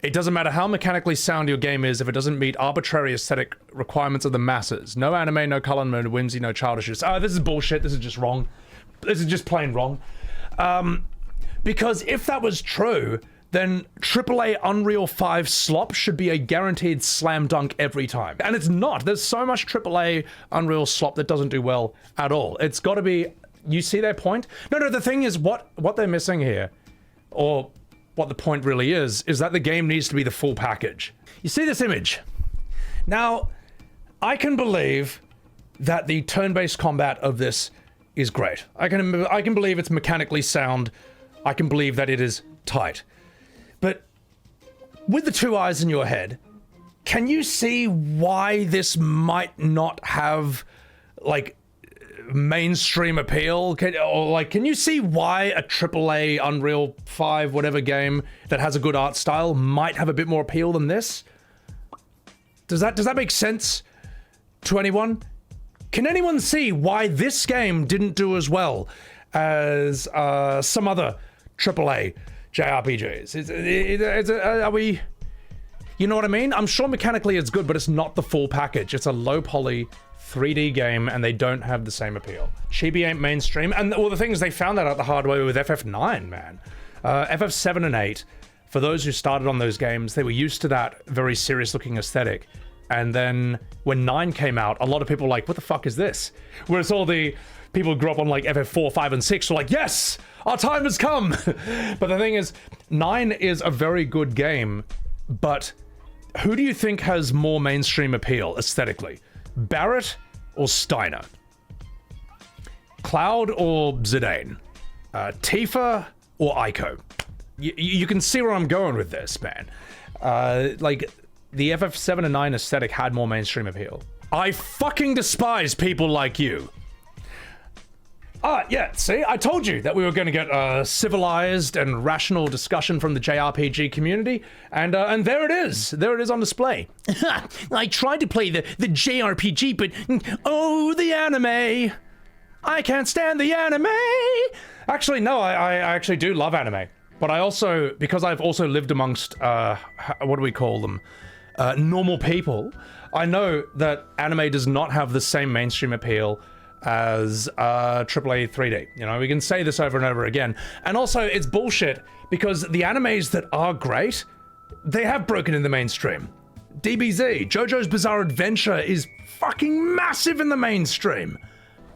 It doesn't matter how mechanically sound your game is if it doesn't meet arbitrary aesthetic requirements of the masses. No anime, no color, no whimsy, no childishness. Oh, this is bullshit. This is just wrong. This is just plain wrong. Because if that was true, then AAA Unreal 5 slop should be a guaranteed slam dunk every time. And it's not. There's so much AAA Unreal slop that doesn't do well at all. It's got to be... You see their point? No, the thing is, what they're missing here, or what the point really is that the game needs to be the full package. You see this image? Now, I can believe that the turn-based combat of this is great. I can believe it's mechanically sound. I can believe that it is tight. But with the two eyes in your head, can you see why this might not have, like, mainstream appeal? Can you see why a AAA Unreal 5 whatever game that has a good art style might have a bit more appeal than this? Does that make sense to anyone? Can anyone see why this game didn't do as well as some other AAA JRPGs? Are we... You know what I mean? I'm sure mechanically it's good, but it's not the full package. It's a low poly 3D game, and they don't have the same appeal. Chibi ain't mainstream, and well, the thing is, they found that out the hard way with FF9, man. FF7 and 8, for those who started on those games, they were used to that very serious-looking aesthetic. And then when 9 came out, a lot of people were like, what the fuck is this? Whereas all the people who grew up on like FF4, 5, and 6 were like, yes, our time has come. But the thing is, 9 is a very good game, but who do you think has more mainstream appeal aesthetically? Barrett or Steiner? Cloud or Zidane? Tifa or Aiko? You can see where I'm going with this, man. Like, the FF7 and 9 aesthetic had more mainstream appeal. I fucking despise people like you. Yeah, see, I told you that we were going to get a civilized and rational discussion from the JRPG community, and there it is. There it is on display. I tried to play the JRPG, but oh, the anime. I can't stand the anime. Actually, no, I actually do love anime. But I also, because I've also lived amongst, what do we call them? Normal people, I know that anime does not have the same mainstream appeal as AAA 3D. You know, we can say this over and over again. And also, it's bullshit, because the animes that are great, they have broken in the mainstream. DBZ, JoJo's Bizarre Adventure, is fucking massive in the mainstream.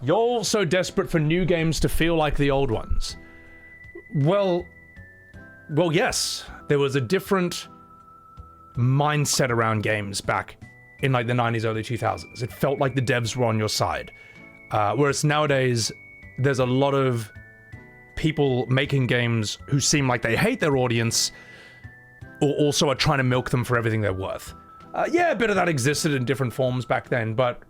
You're so desperate for new games to feel like the old ones. Well, yes, there was a different mindset around games back in like the 90s, early 2000s. It felt like the devs were on your side. Whereas nowadays, there's a lot of people making games who seem like they hate their audience, or also are trying to milk them for everything they're worth. Yeah, a bit of that existed in different forms back then, but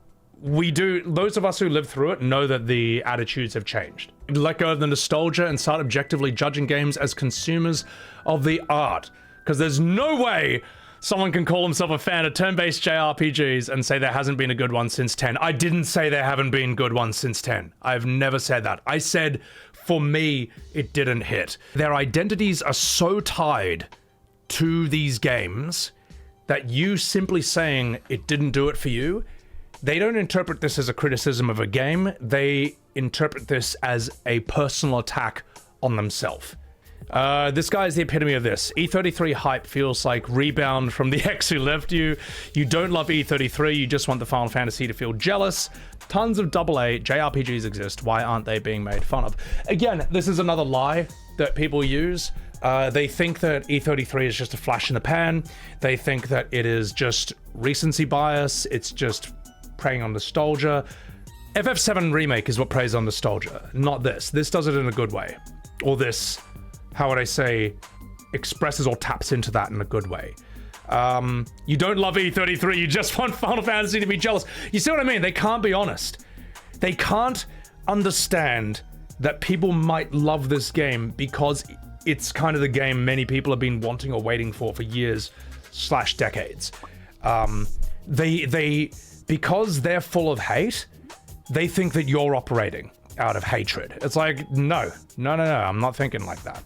those of us who lived through it know that the attitudes have changed. Let go of the nostalgia and start objectively judging games as consumers of the art. Because there's no way someone can call himself a fan of turn-based JRPGs and say there hasn't been a good one since 10. I didn't say there haven't been good ones since 10. I've never said that. I said, for me, it didn't hit. Their identities are so tied to these games that you simply saying it didn't do it for you, they don't interpret this as a criticism of a game. They interpret this as a personal attack on themselves. This guy is the epitome of this. E33 hype feels like rebound from the ex who left you. You don't love E33, you just want the Final Fantasy to feel jealous. Tons of AA JRPGs exist. Why aren't they being made fun of? Again, this is another lie that people use. They think that E33 is just a flash in the pan. They think that it is just recency bias. It's just preying on nostalgia. FF7 Remake is what preys on nostalgia, not this. This does it in a good way. Or this, how would I say, expresses or taps into that in a good way. You don't love E33, you just want Final Fantasy to be jealous. You see what I mean? They can't be honest. They can't understand that people might love this game because it's kind of the game many people have been wanting or waiting for years/decades. They because they're full of hate, they think that you're operating out of hatred. It's like, no, I'm not thinking like that.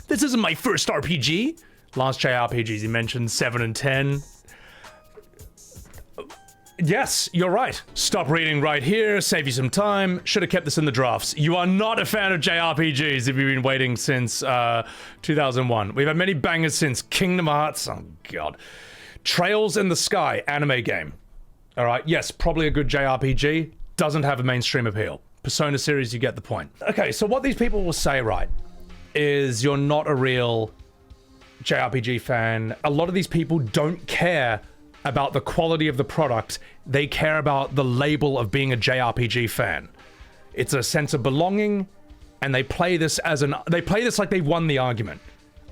This isn't my first RPG. Last JRPGs he mentioned 7 and 10. Yes, you're right. Stop reading right here, save you some time. Should have kept this in the drafts. You are not a fan of JRPGs if you've been waiting since 2001. We've had many bangers since Kingdom Hearts. Oh, God. Trails in the Sky, anime game. All right, yes, probably a good JRPG. Doesn't have a mainstream appeal. Persona series, you get the point. Okay, so what these people will say, right, is you're not a real JRPG fan. A lot of these people don't care about the quality of the product. They care about the label of being a JRPG fan. It's a sense of belonging, and they play this like they've won the argument.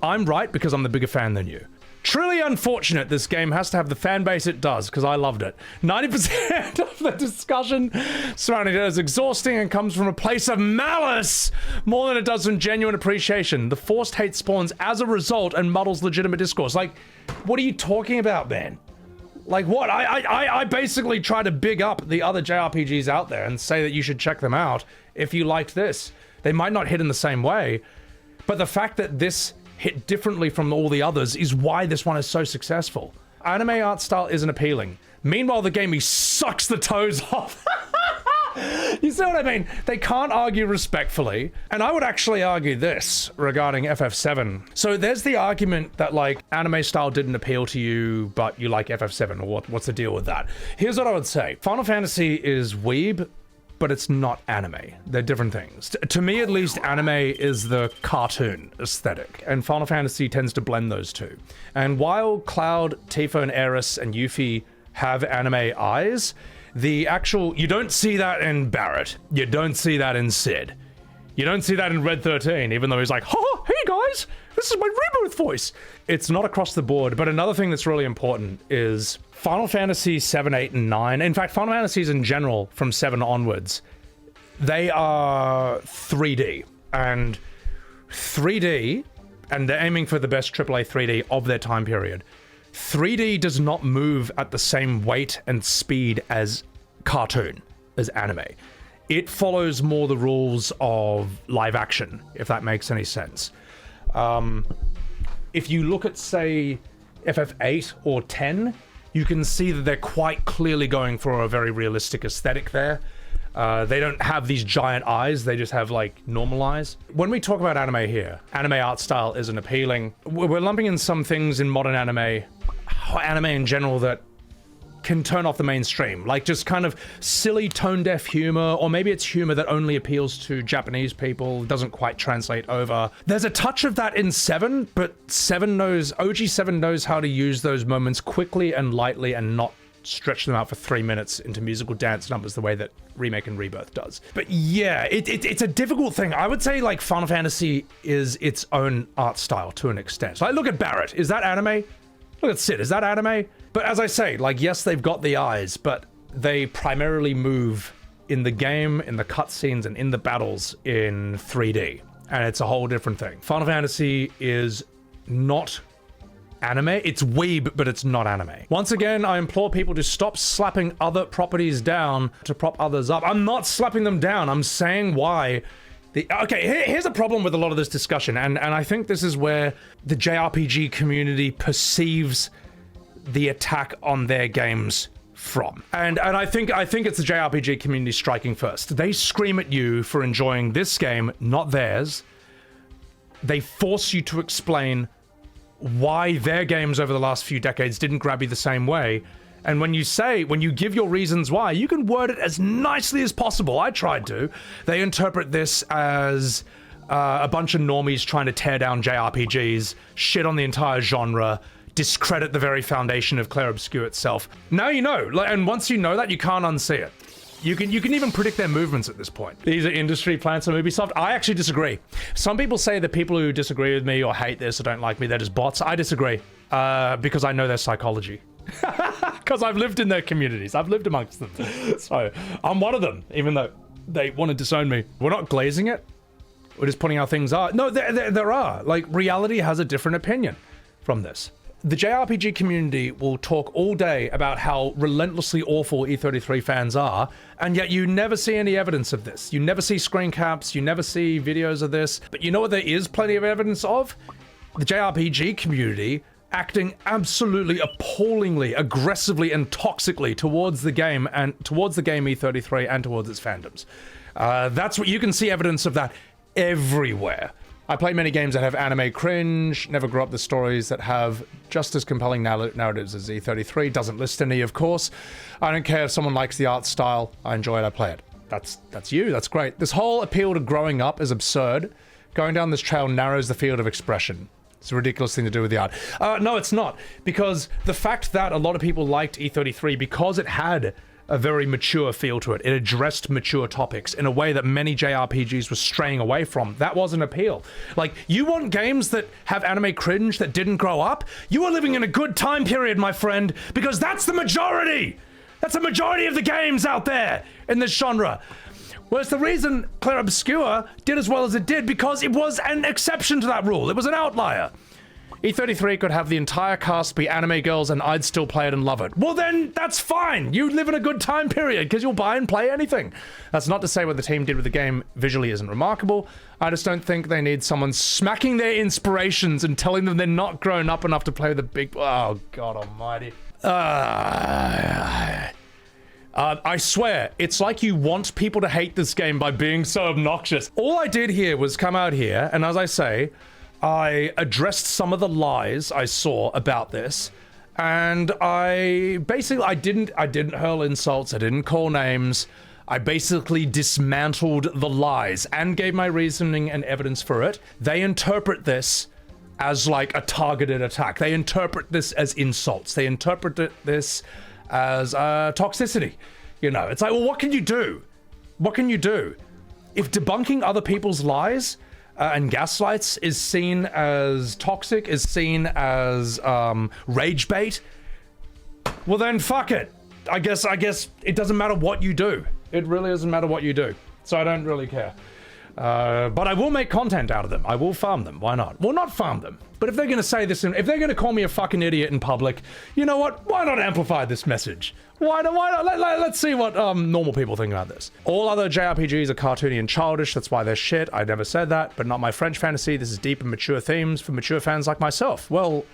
I'm right because I'm the bigger fan than you. Truly unfortunate this game has to have the fan base it does, because I loved it. 90% of the discussion surrounding it is exhausting and comes from a place of malice more than it does from genuine appreciation. The forced hate spawns as a result and muddles legitimate discourse. Like, what are you talking about, man? Like what? I basically try to big up the other JRPGs out there and say that you should check them out if you liked this. They might not hit in the same way, but the fact that this hit differently from all the others is why this one is so successful. Anime art style isn't appealing. Meanwhile, the game, he sucks the toes off. You see what I mean? They can't argue respectfully. And I would actually argue this regarding FF7. So there's the argument that like anime style didn't appeal to you, but you like FF7, or what's the deal with that? Here's what I would say. Final Fantasy is weeb, but it's not anime. They're different things. To me, at least, anime is the cartoon aesthetic, and Final Fantasy tends to blend those two. And while Cloud, Tifa, and Aeris, and Yuffie have anime eyes, the actual, you don't see that in Barrett. You don't see that in Sid. You don't see that in Red 13, even though he's like, oh, hey guys, this is my Rebirth voice. It's not across the board, but another thing that's really important is Final Fantasy 7, 8, and 9. In fact, Final Fantasies in general, from 7 onwards, they are 3D. And 3D, and they're aiming for the best AAA 3D of their time period. 3D does not move at the same weight and speed as cartoon, as anime. It follows more the rules of live action, if that makes any sense. If you look at, say, FF8 or 10, you can see that they're quite clearly going for a very realistic aesthetic there. They don't have these giant eyes, they just have like normal eyes. When we talk about anime here, anime art style isn't appealing. We're lumping in some things in modern anime in general, that can turn off the mainstream, like just kind of silly tone-deaf humor, or maybe it's humor that only appeals to Japanese people, doesn't quite translate over. There's a touch of that in 7, but OG 7 knows how to use those moments quickly and lightly and not stretch them out for 3 minutes into musical dance numbers the way that Remake and Rebirth does. But yeah, it's a difficult thing. I would say like Final Fantasy is its own art style to an extent. Like look at Barrett, is that anime? Look at Sid, is that anime? But as I say, like yes, they've got the eyes, but they primarily move in the game, in the cutscenes, and in the battles in 3D. And it's a whole different thing. Final Fantasy is not anime. It's weeb, but it's not anime. Once again, I implore people to stop slapping other properties down to prop others up. I'm not slapping them down. I'm saying why. Here's a problem with a lot of this discussion, and I think this is where the JRPG community perceives the attack on their games from. And I think it's the JRPG community striking first. They scream at you for enjoying this game, not theirs. They force you to explain why their games over the last few decades didn't grab you the same way. And when you give your reasons why, you can word it as nicely as possible. I tried to. They interpret this as a bunch of normies trying to tear down JRPGs, shit on the entire genre, discredit the very foundation of Clair Obscur itself. Now you know, and once you know that, you can't unsee it. You can even predict their movements at this point. These are industry plants from Ubisoft. I actually disagree. Some people say that people who disagree with me or hate this or don't like me, they're just bots. I disagree because I know their psychology. Because I've lived in their communities. I've lived amongst them. So I'm one of them, even though they want to disown me. We're not glazing it. We're just putting how things are. No, there are. Like, reality has a different opinion from this. The JRPG community will talk all day about how relentlessly awful E33 fans are, and yet you never see any evidence of this. You never see screen caps, you never see videos of this. But you know what there is plenty of evidence of? The JRPG community acting absolutely appallingly, aggressively, and toxically towards the game E33 and towards its fandoms. That's what you can see evidence of that everywhere. I play many games that have anime cringe, never grew up the stories that have just as compelling narratives as E33. Doesn't list any, of course. I don't care if someone likes the art style. I enjoy it, I play it. That's you, that's great. This whole appeal to growing up is absurd. Going down this trail narrows the field of expression. It's a ridiculous thing to do with the art. No, it's not. Because the fact that a lot of people liked E33 because it had a very mature feel to it. It addressed mature topics in a way that many JRPGs were straying away from. That was an appeal. Like, you want games that have anime cringe that didn't grow up? You are living in a good time period, my friend, because that's the majority! That's the majority of the games out there in this genre. Whereas the reason Clair Obscur did as well as it did, because it was an exception to that rule. It was an outlier. E33 could have the entire cast be anime girls and I'd still play it and love it. Well then, that's fine! You live in a good time period, because you'll buy and play anything. That's not to say what the team did with the game visually isn't remarkable. I just don't think they need someone smacking their inspirations and telling them they're not grown up enough to play the big... Oh, God almighty. I swear, it's like you want people to hate this game by being so obnoxious. All I did here was come out here, and as I say, I addressed some of the lies I saw about this, and I didn't hurl insults, I didn't call names, I basically dismantled the lies and gave my reasoning and evidence for it. They interpret this as like a targeted attack. They interpret this as insults. They interpret this as toxicity. You know, it's like, well, what can you do? What can you do? If debunking other people's lies and gaslights is seen as toxic, is seen as rage bait, well then fuck it. I guess it doesn't matter what you do. It really doesn't matter what you do. So I don't really care. But I will make content out of them. I will farm them. Why not? Well, not farm them. But if they're going to say this, if they're going to call me a fucking idiot in public, you know what? Why not amplify this message? Why not? Let's see what normal people think about this. All other JRPGs are cartoony and childish. That's why they're shit. I never said that, but not my French fantasy. This is deep and mature themes for mature fans like myself. Well,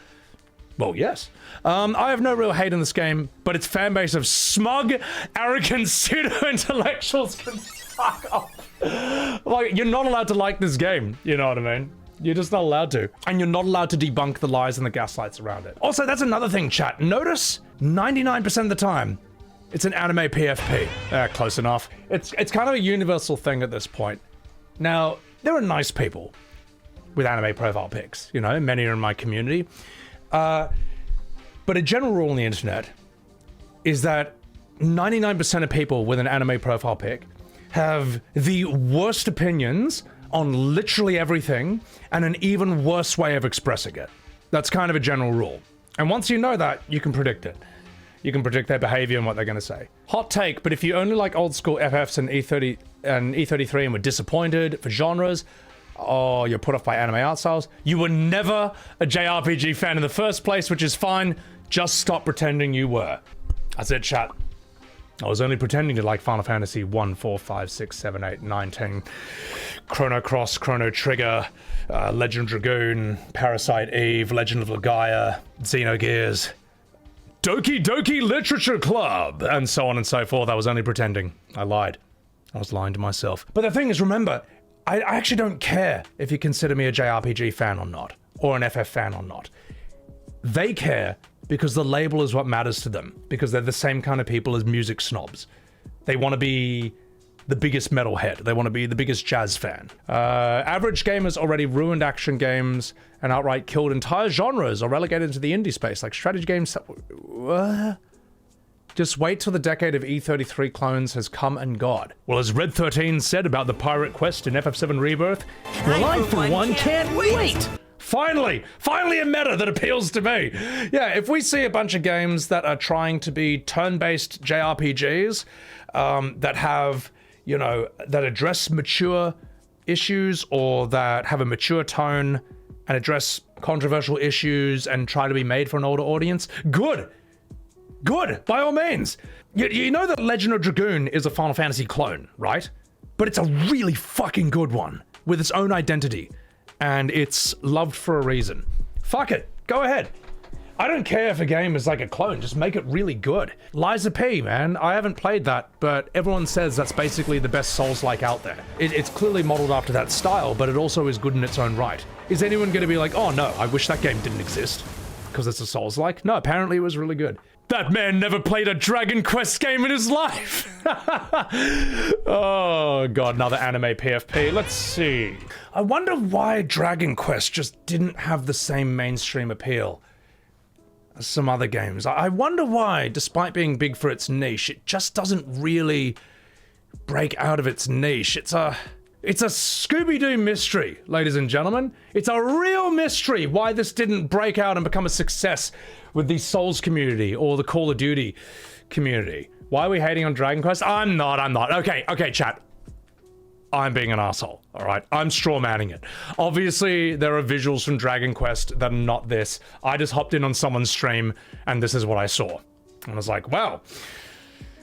yes. I have no real hate in this game, but its fan base of smug, arrogant pseudo-intellectuals can fuck off. Like, you're not allowed to like this game, you know what I mean? You're just not allowed to. And you're not allowed to debunk the lies and the gaslights around it. Also, that's another thing, chat. Notice, 99% of the time, it's an anime PFP. Close enough. It's kind of a universal thing at this point. Now, there are nice people with anime profile pics, you know, many are in my community. But a general rule on the internet is that 99% of people with an anime profile pic have the worst opinions on literally everything and an even worse way of expressing it. That's kind of a general rule. And once you know that, you can predict it. You can predict their behavior and what they're going to say. Hot take, but if you only like old school FFs and E33 and were disappointed for genres, or you're put off by anime art styles, you were never a JRPG fan in the first place, which is fine. Just stop pretending you were. That's it, chat. I was only pretending to like Final Fantasy 1, 4, 5, 6, 7, 8, 9, 10, Chrono Cross, Chrono Trigger, Legend of Dragoon, Parasite Eve, Legend of Legaia, Xenogears, Doki Doki Literature Club, and so on and so forth. I was only pretending. I lied. I was lying to myself. But the thing is, remember, I actually don't care if you consider me a JRPG fan or not, or an FF fan or not. They care because the label is what matters to them, because they're the same kind of people as music snobs. They want to be the biggest metalhead. They want to be the biggest jazz fan. Average gamers already ruined action games and outright killed entire genres or relegated into the indie space, like strategy games. Just wait till the decade of E33 clones has come and gone. Well, as Red 13 said about the pirate quest in FF7 Rebirth, well, I for one can't wait! Finally a meta that appeals to me. Yeah, if we see a bunch of games that are trying to be turn-based JRPGs, that have, you know, that address mature issues or that have a mature tone and address controversial issues and try to be made for an older audience, good, by all means. You know that Legend of Dragoon is a Final Fantasy clone, right? But it's a really fucking good one with its own identity, and it's loved for a reason. Fuck it, go ahead. I don't care if a game is like a clone, just make it really good. Lies of P, man, I haven't played that, but everyone says that's basically the best Souls-like out there. It's clearly modeled after that style, but it also is good in its own right. Is anyone gonna be like, oh no, I wish that game didn't exist because it's a Souls-like? No, apparently it was really good. That man never played a Dragon Quest game in his life. Oh god, another anime PFP. Let's see. I wonder why Dragon Quest just didn't have the same mainstream appeal as some other games. I wonder why, despite being big for its niche, it just doesn't really break out of its niche. It's a Scooby-Doo mystery, ladies and gentlemen. It's a real mystery why this didn't break out and become a success with the Souls community or the Call of Duty community. Why are we hating on Dragon Quest? I'm not. Okay, chat. I'm being an asshole, all right? I'm strawmanning it. Obviously, there are visuals from Dragon Quest that are not this. I just hopped in on someone's stream, and this is what I saw. And I was like, wow.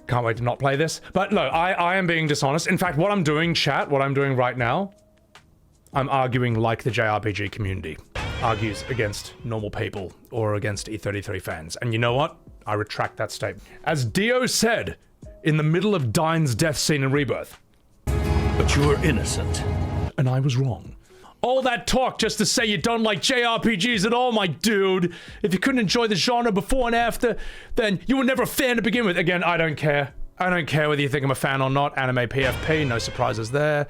Can't wait to not play this. But no, I am being dishonest. In fact, what I'm doing, chat, what I'm doing right now, I'm arguing like the JRPG community argues against normal people or against E33 fans. And you know what? I retract that statement. As Dio said in the middle of Dine's death scene in Rebirth, but you were innocent. And I was wrong. All that talk just to say you don't like JRPGs at all, my dude. If you couldn't enjoy the genre before and after, then you were never a fan to begin with. Again, I don't care. I don't care whether you think I'm a fan or not. Anime PFP, no surprises there.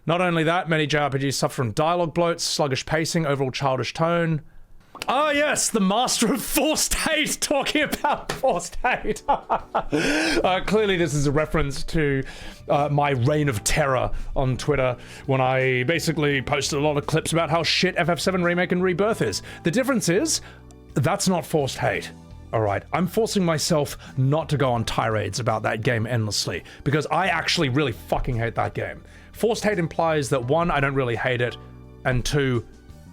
Not only that, many JRPGs suffer from dialogue bloats, sluggish pacing, overall childish tone. Oh yes, the master of forced hate, talking about forced hate. Clearly this is a reference to my reign of terror on Twitter when I basically posted a lot of clips about how shit FF7 Remake and Rebirth is. The difference is, that's not forced hate. Alright, I'm forcing myself not to go on tirades about that game endlessly, because I actually really fucking hate that game. Forced hate implies that one, I don't really hate it, and two,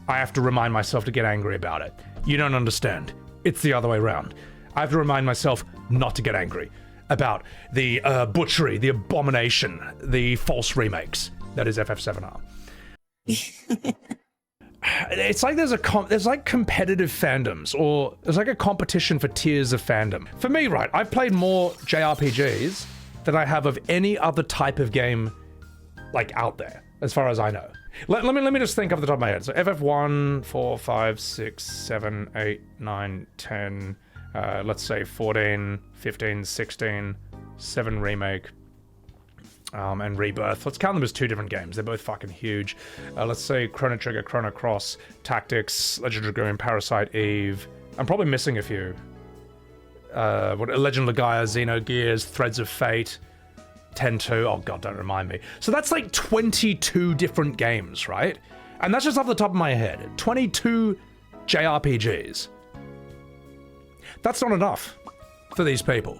I have to remind myself to get angry about it. You don't understand. It's the other way around. I have to remind myself not to get angry about the butchery, the abomination, the false remakes that is FF7R. It's like there's like competitive fandoms, or there's like a competition for tiers of fandom. For me, right, I've played more JRPGs than I have of any other type of game like out there, as far as I know. Let me just think off the top of my head. So FF1, 4, 5, 6, 7, 8, 9, 10, let's say 14, 15, 16, 7 Remake, and Rebirth. Let's count them as 2 different games. They're both fucking huge. Let's say Chrono Trigger, Chrono Cross, Tactics, Legend of Dragoon, Parasite Eve. I'm probably missing a few. Legend of Gaia, Xenogears, Threads of Fate, 10-2, oh god, don't remind me. So that's like 22 different games, right? And that's just off the top of my head. 22 JRPGs. That's not enough for these people.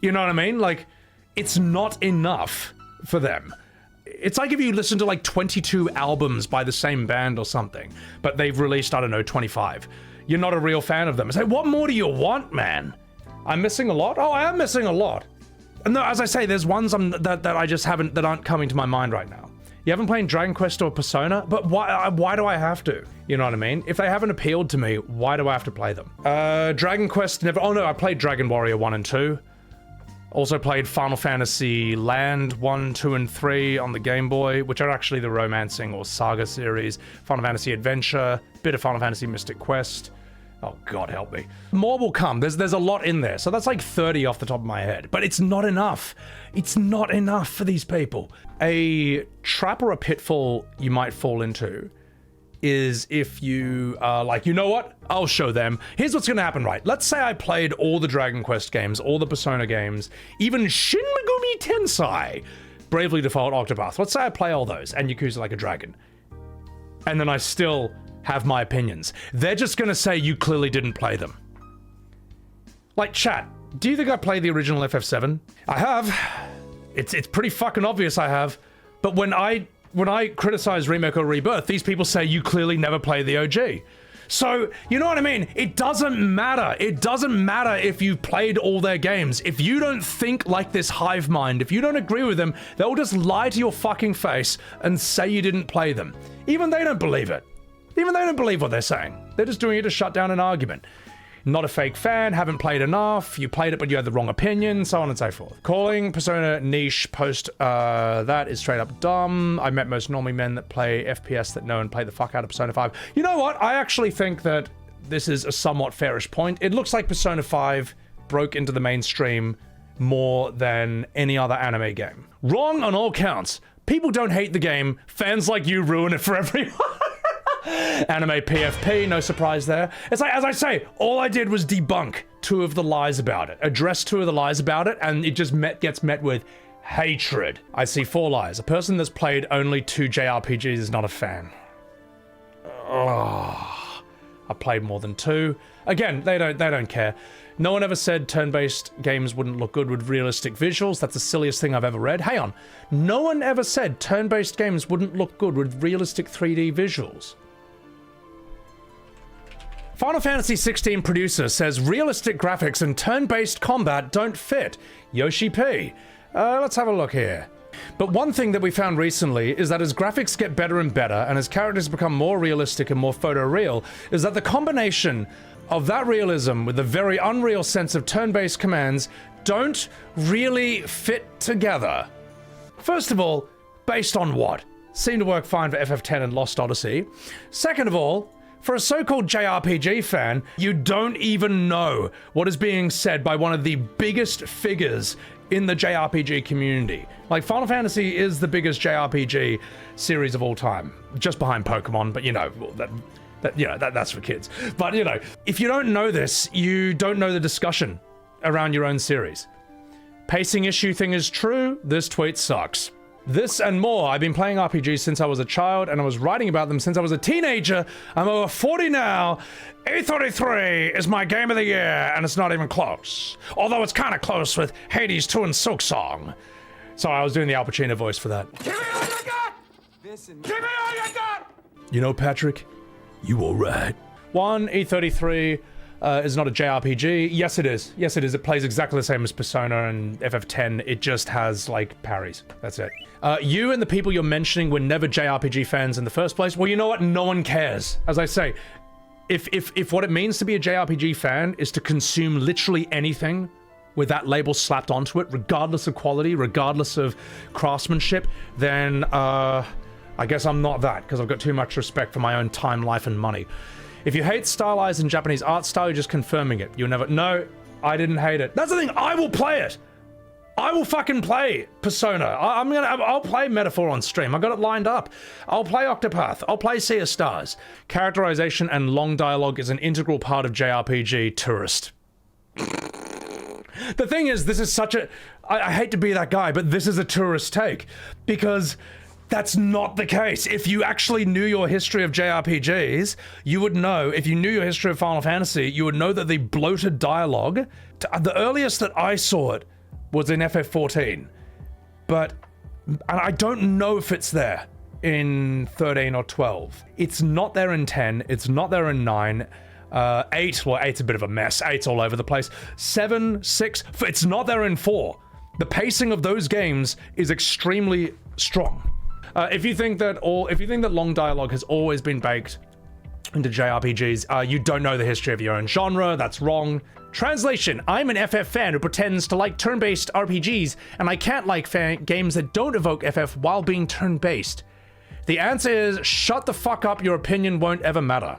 You know what I mean? Like, it's not enough for them. It's like if you listen to like 22 albums by the same band or something, but they've released, I don't know, 25. You're not a real fan of them. It's like, what more do you want, man? I'm missing a lot? Oh, I am missing a lot. No, as I say, there's ones that I just haven't, that aren't coming to my mind right now. You haven't played Dragon Quest or Persona, but why do I have to? You know what I mean? If they haven't appealed to me, why do I have to play them? Dragon Quest never, oh no, I played Dragon Warrior 1 and 2. Also played Final Fantasy Land 1, 2, and 3 on the Game Boy, which are actually the romancing or saga series. Final Fantasy Adventure, bit of Final Fantasy Mystic Quest. Oh, God help me. More will come. There's a lot in there. So that's like 30 off the top of my head. But it's not enough. It's not enough for these people. A trap or a pitfall you might fall into is if you are like, you know what? I'll show them. Here's what's going to happen, right? Let's say I played all the Dragon Quest games, all the Persona games, even Shin Megumi Tensei, Bravely Default Octopath. Let's say I play all those, and Yakuza Like a Dragon. And then I still have my opinions. They're just gonna say you clearly didn't play them. Like, chat, do you think I played the original FF7? I have. It's pretty fucking obvious I have. But when I when I criticize Remake or Rebirth, these people say you clearly never played the OG. So, you know what I mean? It doesn't matter. It doesn't matter if you've played all their games. If you don't think like this hive mind, if you don't agree with them, they'll just lie to your fucking face and say you didn't play them. Even they don't believe it. Even they don't believe what they're saying. They're just doing it to shut down an argument. Not a fake fan, haven't played enough, you played it but you had the wrong opinion, so on and so forth. Calling Persona niche post that is straight up dumb. I met most normie men that play FPS that know and play the fuck out of Persona 5. You know what? I actually think that this is a somewhat fairish point. It looks like Persona 5 broke into the mainstream more than any other anime game. Wrong on all counts. People don't hate the game. Fans like you ruin it for everyone. Anime PFP, no surprise there. It's like, as I say, all I did was debunk 2 of the lies about it, address 2 of the lies about it, and it just gets met with hatred. I see 4 lies. A person that's played only 2 JRPGs is not a fan. Oh, I played more than 2. Again, they don't care. No one ever said turn-based games wouldn't look good with realistic visuals. That's the silliest thing I've ever read. Hang on. No one ever said turn-based games wouldn't look good with realistic 3D visuals. Final Fantasy XVI producer says realistic graphics and turn-based combat don't fit. Yoshi P. Let's have a look here. But one thing that we found recently is that as graphics get better and better, and as characters become more realistic and more photoreal, is that the combination of that realism with the very unreal sense of turn-based commands don't really fit together. First of all, based on what? Seemed to work fine for FF10 and Lost Odyssey. Second of all, for a so-called JRPG fan, you don't even know what is being said by one of the biggest figures in the JRPG community. Like, Final Fantasy is the biggest JRPG series of all time, just behind Pokemon, but you know, that's for kids. But you know, if you don't know this, you don't know the discussion around your own series. Pacing issue thing is true, this tweet sucks. This and more. I've been playing RPGs since I was a child, and I was writing about them since I was a teenager. I'm over 40 now. E33 is my game of the year, and it's not even close. Although it's kind of close with Hades 2 and Silksong. Sorry, I was doing the Al Pacino voice for that. Give me all you got! Give me all you got! You know, Patrick, you all right. E33 is not a JRPG. Yes, it is. Yes, it is. It plays exactly the same as Persona and FF10. It just has, like, parries. That's it. You and the people you're mentioning were never JRPG fans in the first place. Well, you know what? No one cares. As I say, if what it means to be a JRPG fan is to consume literally anything with that label slapped onto it, regardless of quality, regardless of craftsmanship, then I guess I'm not that, because I've got too much respect for my own time, life, and money. If you hate stylized and Japanese art style, you're just confirming it. You'll never... No, I didn't hate it. That's the thing. I will play it. I will fucking play Persona. I'll play Metaphor on stream. I got it lined up. I'll play Octopath. I'll play Sea of Stars. Characterization and long dialogue is an integral part of JRPG tourist. The thing is, this is such a... I hate to be that guy, but this is a tourist take. Because... that's not the case. If you actually knew your history of JRPGs, you would know, if you knew your history of Final Fantasy, you would know that the bloated dialogue, the earliest that I saw it was in FF14. But I don't know if it's there in 13 or 12. It's not there in 10, it's not there in 9. 8, well, 8's a bit of a mess. 8's all over the place. 7, 6, it's not there in 4. The pacing of those games is extremely strong. If you think that long dialogue has always been baked into JRPGs, you don't know the history of your own genre. That's wrong. Translation: I'm an FF fan who pretends to like turn-based RPGs, and I can't like games that don't evoke FF while being turn-based. The answer is shut the fuck up. Your opinion won't ever matter.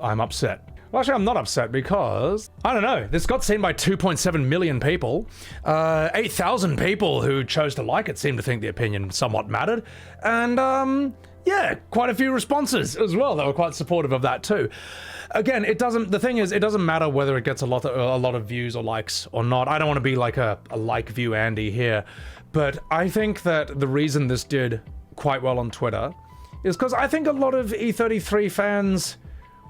I'm upset. Well, actually, I'm not upset because, I don't know, this got seen by 2.7 million people. 8,000 people who chose to like it seem to think the opinion somewhat mattered. And, yeah, quite a few responses as well that were quite supportive of that too. Again, the thing is, it doesn't matter whether it gets a lot of views or likes or not. I don't want to be like a like view Andy here. But I think that the reason this did quite well on Twitter is because I think a lot of E33 fans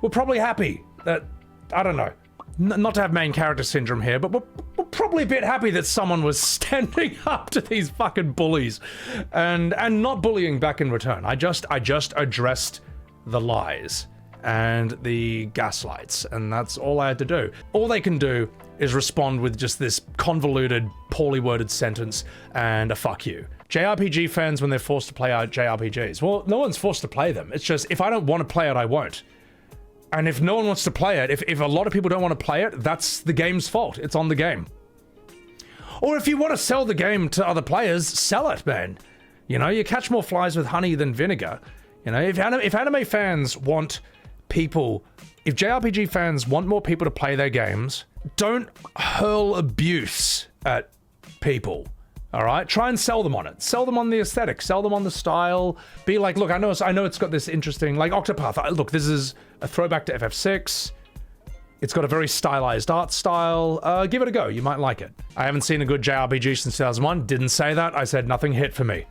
were probably happy that, I don't know, not to have main character syndrome here, but we're probably a bit happy that someone was standing up to these fucking bullies and not bullying back in return. I just addressed the lies and the gaslights, and that's all I had to do. All they can do is respond with just this convoluted, poorly worded sentence and a fuck you. JRPG fans, when they're forced to play out JRPGs, well, no one's forced to play them. It's just, if I don't want to play it, I won't. And if no one wants to play it, if a lot of people don't want to play it, that's the game's fault. It's on the game. Or if you want to sell the game to other players, sell it, man. You know, you catch more flies with honey than vinegar. You know, if anime fans want people, if JRPG fans want more people to play their games, don't hurl abuse at people. All right, try and sell them on it. Sell them on the aesthetic. Sell them on the style. Be like, look, I know it's got this interesting, like Octopath. Look, this is a throwback to FF6. It's got a very stylized art style. Give it a go. You might like it. I haven't seen a good JRPG since 2001. Didn't say that. I said nothing hit for me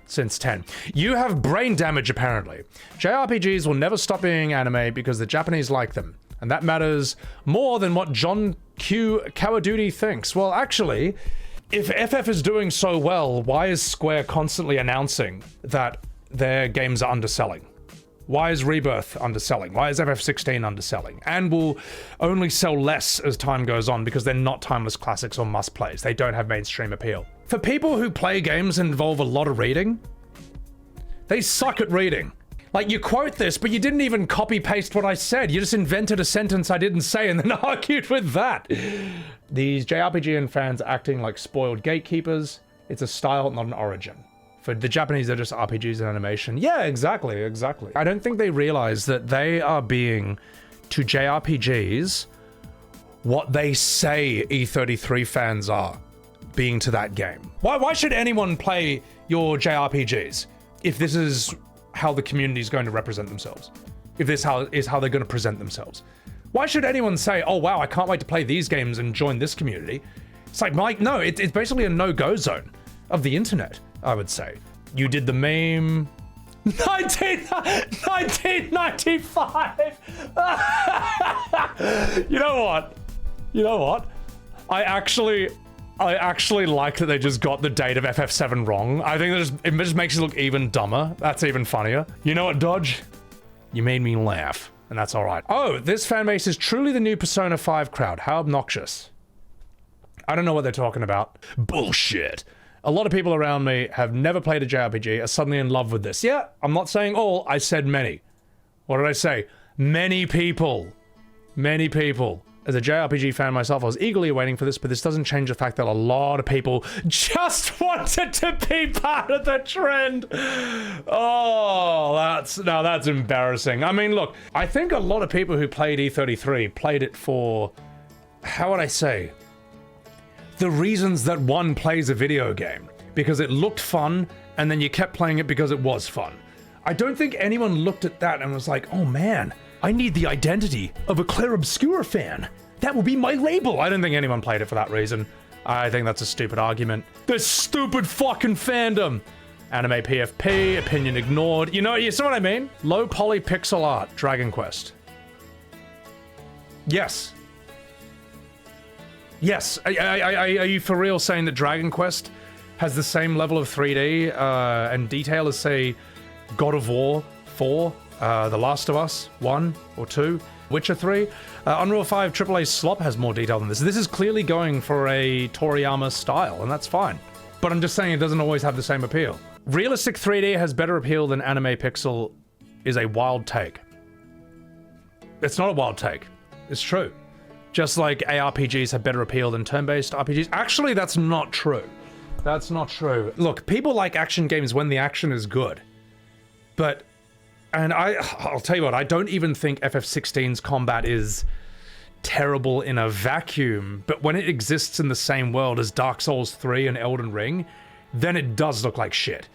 since 10. You have brain damage, apparently. JRPGs will never stop being anime because the Japanese like them. And that matters more than what John Q. Kawaduti thinks. Well, actually, if FF is doing so well, why is Square constantly announcing that their games are underselling? Why is Rebirth underselling? Why is FF16 underselling? And will only sell less as time goes on because they're not timeless classics or must-plays. They don't have mainstream appeal. For people who play games that involve a lot of reading, they suck at reading. Like, you quote this, but you didn't even copy-paste what I said. You just invented a sentence I didn't say and then argued with that. These JRPG fans acting like spoiled gatekeepers. It's a style, not an origin. For the Japanese, they're just RPGs and animation. Yeah, exactly. I don't think they realize that they are being, to JRPGs, what they say E33 fans are being to that game. Why should anyone play your JRPGs if this is how the community is going to represent themselves? If this is how they're going to present themselves? Why should anyone say, oh wow, I can't wait to play these games and join this community? It's like, Mike, no, it's basically a no-go zone of the internet, I would say. You did the meme... 1995! You know what? I actually like that they just got the date of FF7 wrong. I think it just makes it look even dumber. That's even funnier. You know what, Dodge? You made me laugh, and that's alright. Oh, this fanbase is truly the new Persona 5 crowd. How obnoxious. I don't know what they're talking about. Bullshit. A lot of people around me have never played a JRPG, are suddenly in love with this. Yeah, I'm not saying all, I said many. What did I say? Many people. Many people. As a JRPG fan myself, I was eagerly waiting for this, but this doesn't change the fact that a lot of people just wanted to be part of the trend. Oh, that's embarrassing. I mean, look, I think a lot of people who played E33 played it for, how would I say? The reasons that one plays a video game. Because it looked fun, and then you kept playing it because it was fun. I don't think anyone looked at that and was like, oh man, I need the identity of a Clair Obscur fan. That will be my label. I don't think anyone played it for that reason. I think that's a stupid argument. This stupid fucking fandom. Anime PFP, opinion ignored. You see what I mean? Low poly pixel art, Dragon Quest. Yes. Yes, are you for real saying that Dragon Quest has the same level of 3D and detail as, say, God of War 4, The Last of Us 1 or 2, Witcher 3? Unreal 5 AAA slop has more detail than this. This is clearly going for a Toriyama style, and that's fine. But I'm just saying it doesn't always have the same appeal. Realistic 3D has better appeal than anime pixel is a wild take. It's not a wild take. It's true. Just like ARPGs have better appeal than turn-based RPGs. Actually, that's not true. That's not true. Look, people like action games when the action is good. But, and I'll tell you what, I don't even think FF16's combat is terrible in a vacuum, but when it exists in the same world as Dark Souls 3 and Elden Ring, then it does look like shit.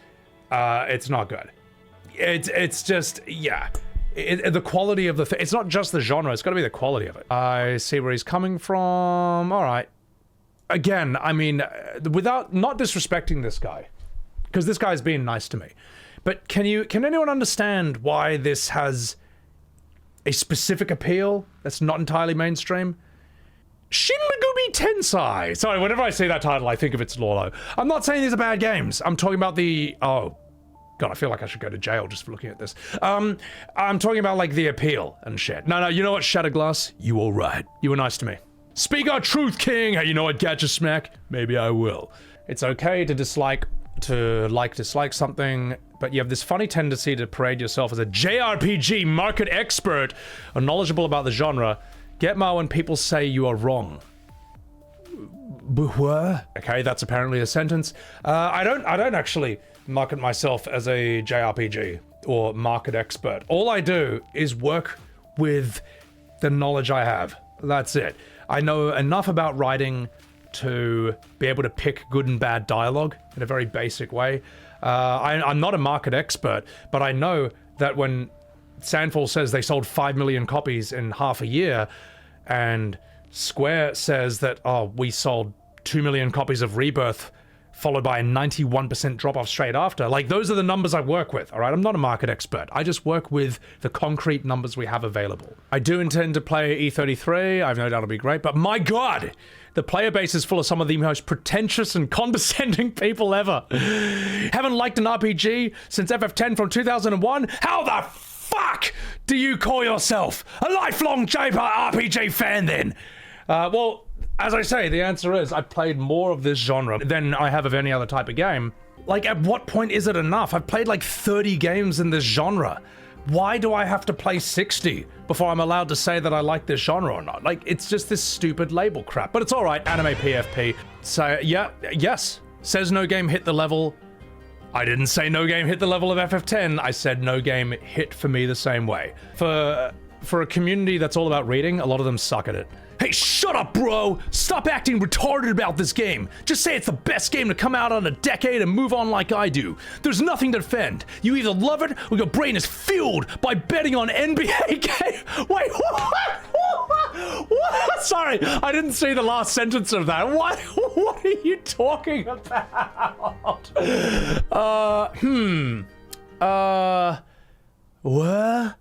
It's not good. It's just, yeah. The quality of the it's not just the genre, it's got to be the quality of it. I see where he's coming from. All right. Again, I mean, without not disrespecting this guy, because this guy's being nice to me, but can anyone understand why this has a specific appeal that's not entirely mainstream? Shin Megumi Tensei. Sorry, whenever I see that title, I think of its Lolo. I'm not saying these are bad games. I'm talking about the... Oh, God, I feel like I should go to jail just for looking at this. I'm talking about, like, the appeal and shit. No, you know what, Shatterglass? You all right. You were nice to me. Speak our truth, King! Hey, you know what, catch a smack? Maybe I will. It's okay to dislike something, but you have this funny tendency to parade yourself as a JRPG market expert or knowledgeable about the genre. Get mad when people say you are wrong. What? Okay, that's apparently a sentence. I don't actually market myself as a JRPG or market expert. All I do is work with the knowledge I have. That's it. I know enough about writing to be able to pick good and bad dialogue in a very basic way. I'm not a market expert, but I know that when Sandfall says they sold 5 million copies in half a year, and Square says that, oh, we sold 2 million copies of Rebirth, followed by a 91% drop-off straight after. Like, those are the numbers I work with, all right? I'm not a market expert. I just work with the concrete numbers we have available. I do intend to play E33. I've no doubt it'll be great, but my God, the player base is full of some of the most pretentious and condescending people ever. Haven't liked an RPG since FF10 from 2001? How the fuck do you call yourself a lifelong JRPG fan then? Well, as I say, the answer is I've played more of this genre than I have of any other type of game. Like, at what point is it enough? I've played like 30 games in this genre. Why do I have to play 60 before I'm allowed to say that I like this genre or not? Like, it's just this stupid label crap. But it's alright, anime PFP. So, yeah, yes. Says no game hit the level. I didn't say no game hit the level of FF10. I said no game hit for me the same way. For a community that's all about reading, a lot of them suck at it. Hey, shut up, bro! Stop acting retarded about this game. Just say it's the best game to come out in a decade and move on like I do. There's nothing to defend. You either love it or your brain is fueled by betting on NBA game. Wait, what? What? Sorry, I didn't see the last sentence of that. What are you talking about? What?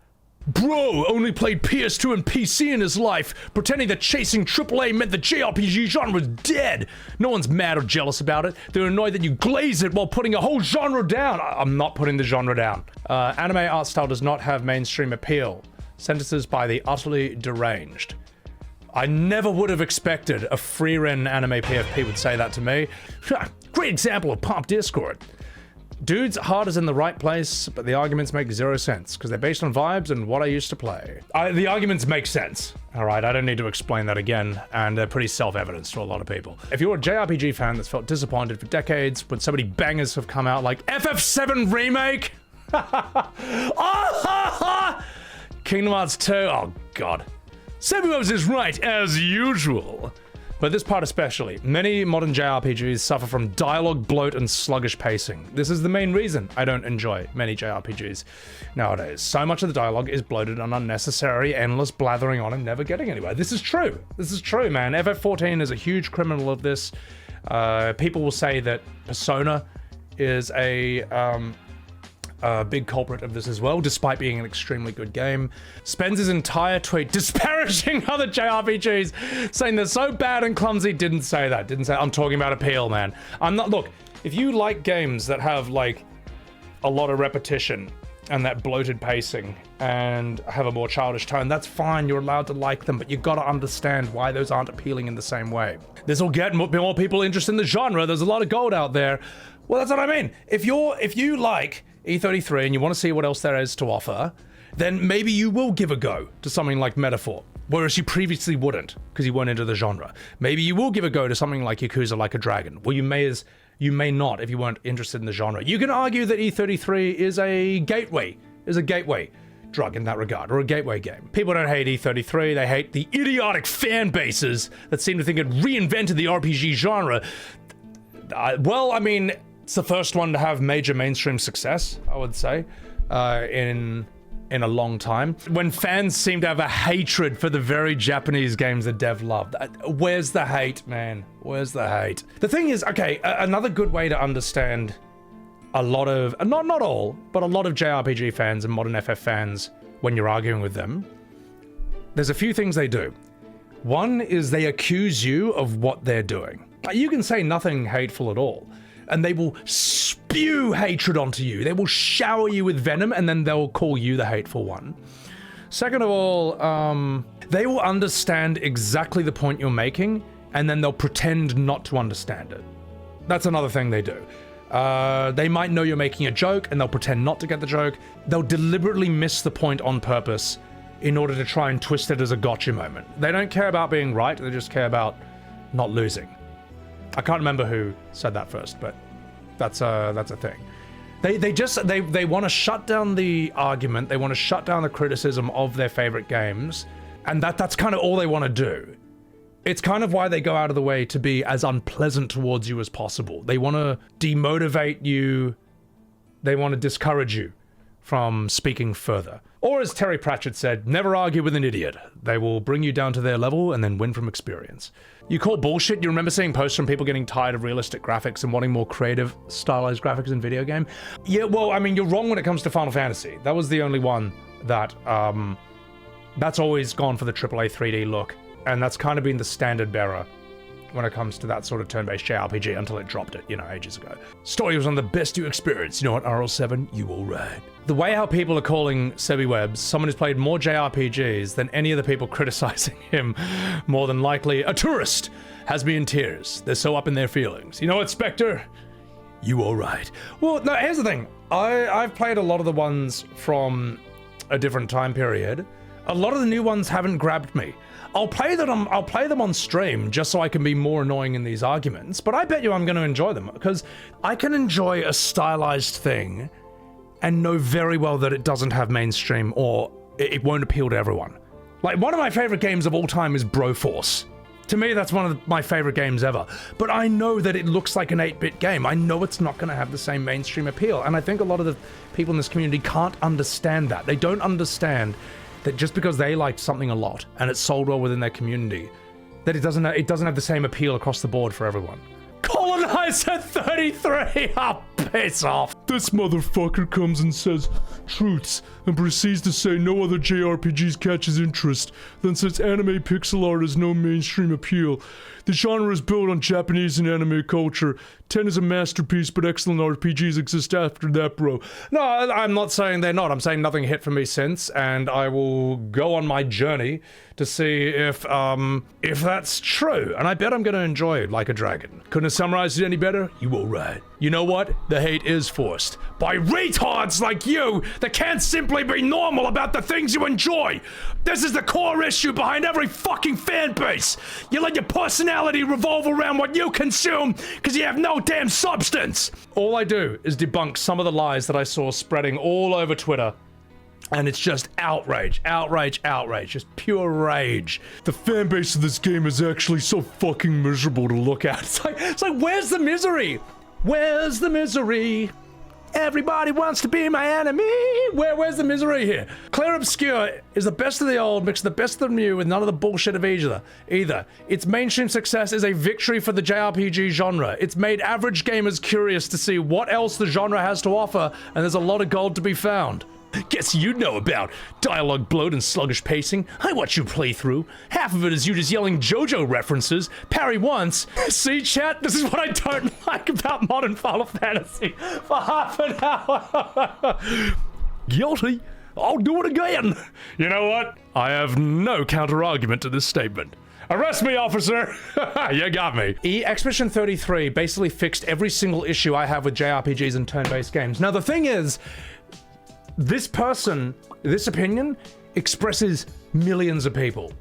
Bro only played PS2 and PC in his life, pretending that chasing AAA meant the JRPG genre was dead. No one's mad or jealous about it. They're annoyed that you glaze it while putting a whole genre down. I'm not putting the genre down. Anime art style does not have mainstream appeal. Sentences by the utterly deranged. I never would have expected a free-ren anime PFP would say that to me. Great example of pop discord. Dude's heart is in the right place, but the arguments make zero sense, because they're based on vibes and what I used to play. The arguments make sense, alright? I don't need to explain that again, and they're pretty self-evident to a lot of people. If you're a JRPG fan that's felt disappointed for decades, when so many bangers have come out like FF7 Remake! Kingdom Hearts 2, oh god. Sebbywebz is right, as usual. But this part especially, many modern JRPGs suffer from dialogue bloat and sluggish pacing. This is the main reason I don't enjoy many JRPGs nowadays. So much of the dialogue is bloated and unnecessary, endless blathering on and never getting anywhere. This is true. This is true, man. FF14 is a huge criminal of this. People will say that Persona is a big culprit of this as well, despite being an extremely good game. Spends his entire tweet disparaging other JRPGs, saying they're so bad and clumsy. Didn't say that. I'm talking about appeal, man. I'm not. Look, if you like games that have like a lot of repetition and that bloated pacing and have a more childish tone, that's fine. You're allowed to like them, but you gotta understand why those aren't appealing in the same way. This will get more people interested in the genre. There's a lot of gold out there. Well, that's what I mean. If you like E33 and you want to see what else there is to offer, then maybe you will give a go to something like Metaphor, whereas you previously wouldn't because you weren't into the genre. Maybe you will give a go to something like Yakuza Like a Dragon. Well, you may not if you weren't interested in the genre. You can argue that E33 is a gateway drug in that regard, or a gateway game. People don't hate E33, they hate the idiotic fan bases that seem to think it reinvented the RPG genre. Well, I mean, it's the first one to have major mainstream success, I would say, in a long time. When fans seem to have a hatred for the very Japanese games that dev loved. Where's the hate, man? Where's the hate? The thing is, okay, another good way to understand a lot of, not all, but a lot of JRPG fans and modern FF fans when you're arguing with them, there's a few things they do. One is they accuse you of what they're doing. Like, you can say nothing hateful at all, and they will spew hatred onto you. They will shower you with venom, and then they'll call you the hateful one. Second of all, they will understand exactly the point you're making, and then they'll pretend not to understand it. That's another thing they do. They might know you're making a joke, and they'll pretend not to get the joke. They'll deliberately miss the point on purpose in order to try and twist it as a gotcha moment. They don't care about being right, they just care about not losing. I can't remember who said that first, but that's a thing. They want to shut down the argument, they want to shut down the criticism of their favorite games, and that's kind of all they want to do. It's kind of why they go out of the way to be as unpleasant towards you as possible. They want to demotivate you, they want to discourage you from speaking further. Or as Terry Pratchett said, never argue with an idiot. They will bring you down to their level and then win from experience. You call bullshit? You remember seeing posts from people getting tired of realistic graphics and wanting more creative, stylized graphics in video game? Yeah, well, I mean, you're wrong when it comes to Final Fantasy. That was the only one that, that's always gone for the AAA 3D look. And that's kind of been the standard bearer when it comes to that sort of turn-based JRPG until it dropped it, ages ago. Story was one of the best you experienced. You know what, RL7, you all right. The way how people are calling Sebbywebz someone who's played more JRPGs than any of the people criticizing him, more than likely a tourist, has me in tears. They're so up in their feelings. You know what, Spectre? You all right. Well, no, here's the thing. I've played a lot of the ones from a different time period. A lot of the new ones haven't grabbed me. I'll play them on stream just so I can be more annoying in these arguments, but I bet you I'm going to enjoy them, because I can enjoy a stylized thing and know very well that it doesn't have mainstream or it won't appeal to everyone. Like, one of my favorite games of all time is Broforce. To me, that's one of my favorite games ever. But I know that it looks like an 8-bit game. I know it's not going to have the same mainstream appeal, and I think a lot of the people in this community can't understand that. They don't understand that just because they liked something a lot and it sold well within their community, that it doesn't have the same appeal across the board for everyone. Colonizer 33! Oh, piss off! This motherfucker comes and says truths and proceeds to say no other JRPGs catch his interest, then says anime pixel art has no mainstream appeal. The genre is built on Japanese and anime culture. 10 is a masterpiece, but excellent RPGs exist after that, bro. No, I'm not saying they're not. I'm saying nothing hit for me since, and I will go on my journey to see if that's true. And I bet I'm going to enjoy it like a dragon. Couldn't have summarized it any better? You all right. You know what? The hate is forced. By retards like you that can't simply be normal about the things you enjoy. This is the core issue behind every fucking fan base. You let your personality revolve around what you consume because you have no damn substance. All I do is debunk some of the lies that I saw spreading all over Twitter. And it's just outrage, outrage, outrage, just pure rage. The fan base of this game is actually so fucking miserable to look at. It's like, where's the misery? Where's the misery? Everybody wants to be my enemy. Where's the misery here? Clair Obscur is the best of the old, mixed the best of the new with none of the bullshit of either. Its mainstream success is a victory for the JRPG genre. It's made average gamers curious to see what else the genre has to offer, and there's a lot of gold to be found. Guess you know about dialogue bloat and sluggish pacing. I watch you play through. Half of it is you just yelling JoJo references. Parry once. See, chat? This is what I don't like about modern Final Fantasy. For half an hour. Guilty. I'll do it again. You know what? I have no counter-argument to this statement. Arrest me, officer! You got me. Expedition 33 basically fixed every single issue I have with JRPGs and turn-based games. Now, the thing is, this opinion expresses millions of people.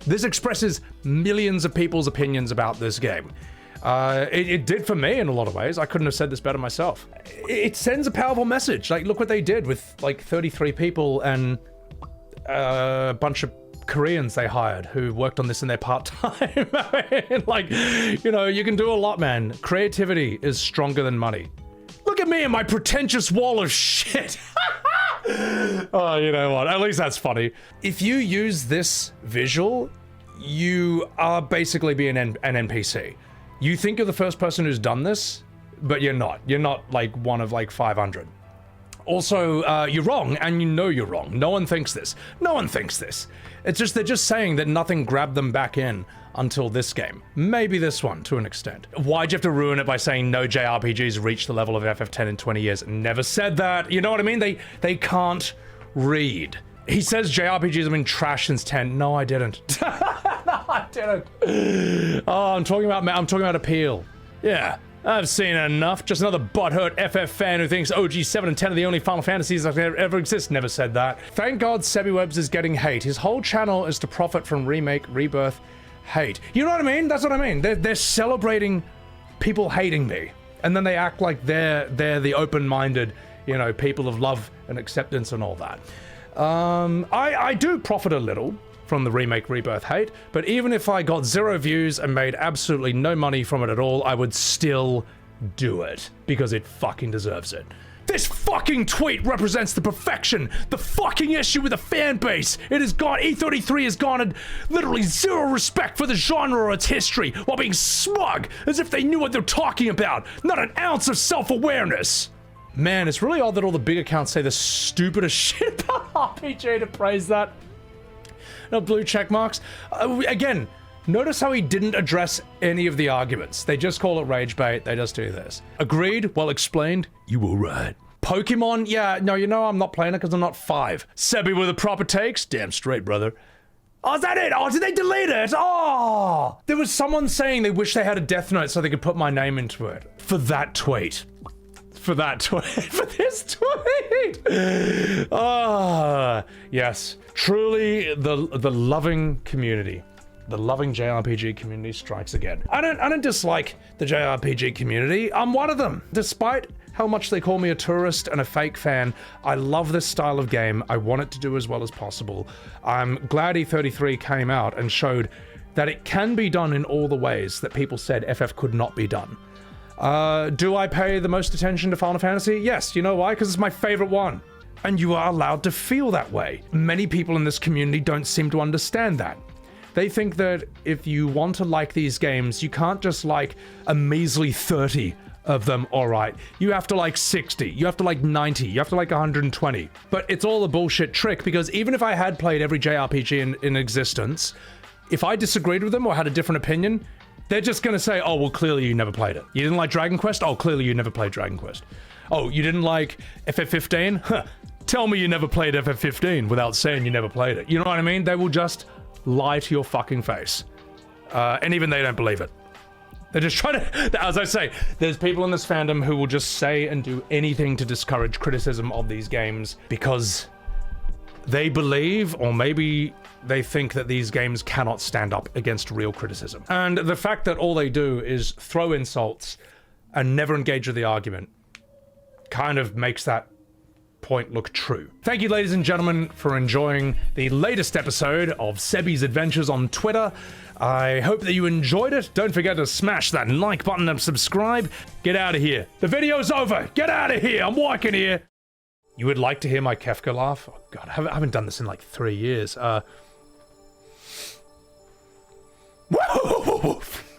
This expresses millions of people's opinions about this game. It did for me in a lot of ways. I couldn't have said this better myself. It sends a powerful message. Like, look what they did with like 33 people and a bunch of Koreans they hired who worked on this in their part-time. I mean, like, you can do a lot, man. Creativity is stronger than money. Look at me and my pretentious wall of shit. Oh, you know what? At least that's funny. If you use this visual, you are basically being an NPC. You think you're the first person who's done this, but you're not. You're not like one of like 500. Also, you're wrong, and you know you're wrong. No one thinks this. No one thinks this. It's just, they're just saying that nothing grabbed them back in until this game. Maybe this one, to an extent. Why'd you have to ruin it by saying no JRPGs reached the level of FF10 in 20 years? Never said that. You know what I mean? They can't read. He says JRPGs have been trash since 10. No, I didn't. No, I didn't. Oh, I'm talking about appeal. Yeah. I've seen enough. Just another butthurt FF fan who thinks OG 7 and 10 are the only Final Fantasies that ever exist. Never said that. Thank God Sebbywebz is getting hate. His whole channel is to profit from remake, rebirth, hate. You know what I mean? That's what I mean. They're celebrating people hating me. And then they act like they're the open-minded, you know, people of love and acceptance and all that. I do profit a little from the remake, rebirth, hate, but even if I got 0 views and made absolutely no money from it at all, I would still do it, because it fucking deserves it. This fucking tweet represents the perfection, the fucking issue with the fan base. It has got, E33 has garnered literally 0 respect for the genre or its history, while being smug, as if they knew what they're talking about, not an ounce of self-awareness. Man, it's really odd that all the big accounts say the stupidest shit about RPG to praise that. No blue check marks. Again, notice how he didn't address any of the arguments. They just call it rage bait. They just do this. Agreed? Well explained? You were right. Pokemon? Yeah, no, you know I'm not playing it because I'm not 5. Sebby with the proper takes? Damn straight, brother. Oh, is that it? Oh, did they delete it? Oh! There was someone saying they wish they had a death note so they could put my name into it. For that tweet. For that tweet. For this tweet! Ah, yes. Truly, the loving community. The loving JRPG community strikes again. I don't dislike the JRPG community. I'm one of them. Despite how much they call me a tourist and a fake fan, I love this style of game. I want it to do as well as possible. I'm glad E33 came out and showed that it can be done in all the ways that people said FF could not be done. Do I pay the most attention to Final Fantasy? Yes. You know why? Because it's my favorite one. And you are allowed to feel that way. Many people in this community don't seem to understand that. They think that if you want to like these games, you can't just like a measly 30 of them, alright. You have to like 60, you have to like 90, you have to like 120. But it's all a bullshit trick, because even if I had played every JRPG in existence, if I disagreed with them or had a different opinion, they're just gonna say, oh, well, clearly you never played it. You didn't like Dragon Quest? Oh, clearly you never played Dragon Quest. Oh, you didn't like FF15? Huh. Tell me you never played FF15 without saying you never played it. You know what I mean? They will just lie to your fucking face. And even they don't believe it. They're just trying to, as I say, there's people in this fandom who will just say and do anything to discourage criticism of these games because they believe, or maybe they think, that these games cannot stand up against real criticism. And the fact that all they do is throw insults and never engage with the argument kind of makes that point look true. Thank you, ladies and gentlemen, for enjoying the latest episode of Sebby's Adventures on Twitter. I hope that you enjoyed it. Don't forget to smash that like button and subscribe. Get out of here. The video's over. Get out of here. I'm walking here. You would like to hear my Kefka laugh? Oh god, I haven't done this in like 3 years. Woof!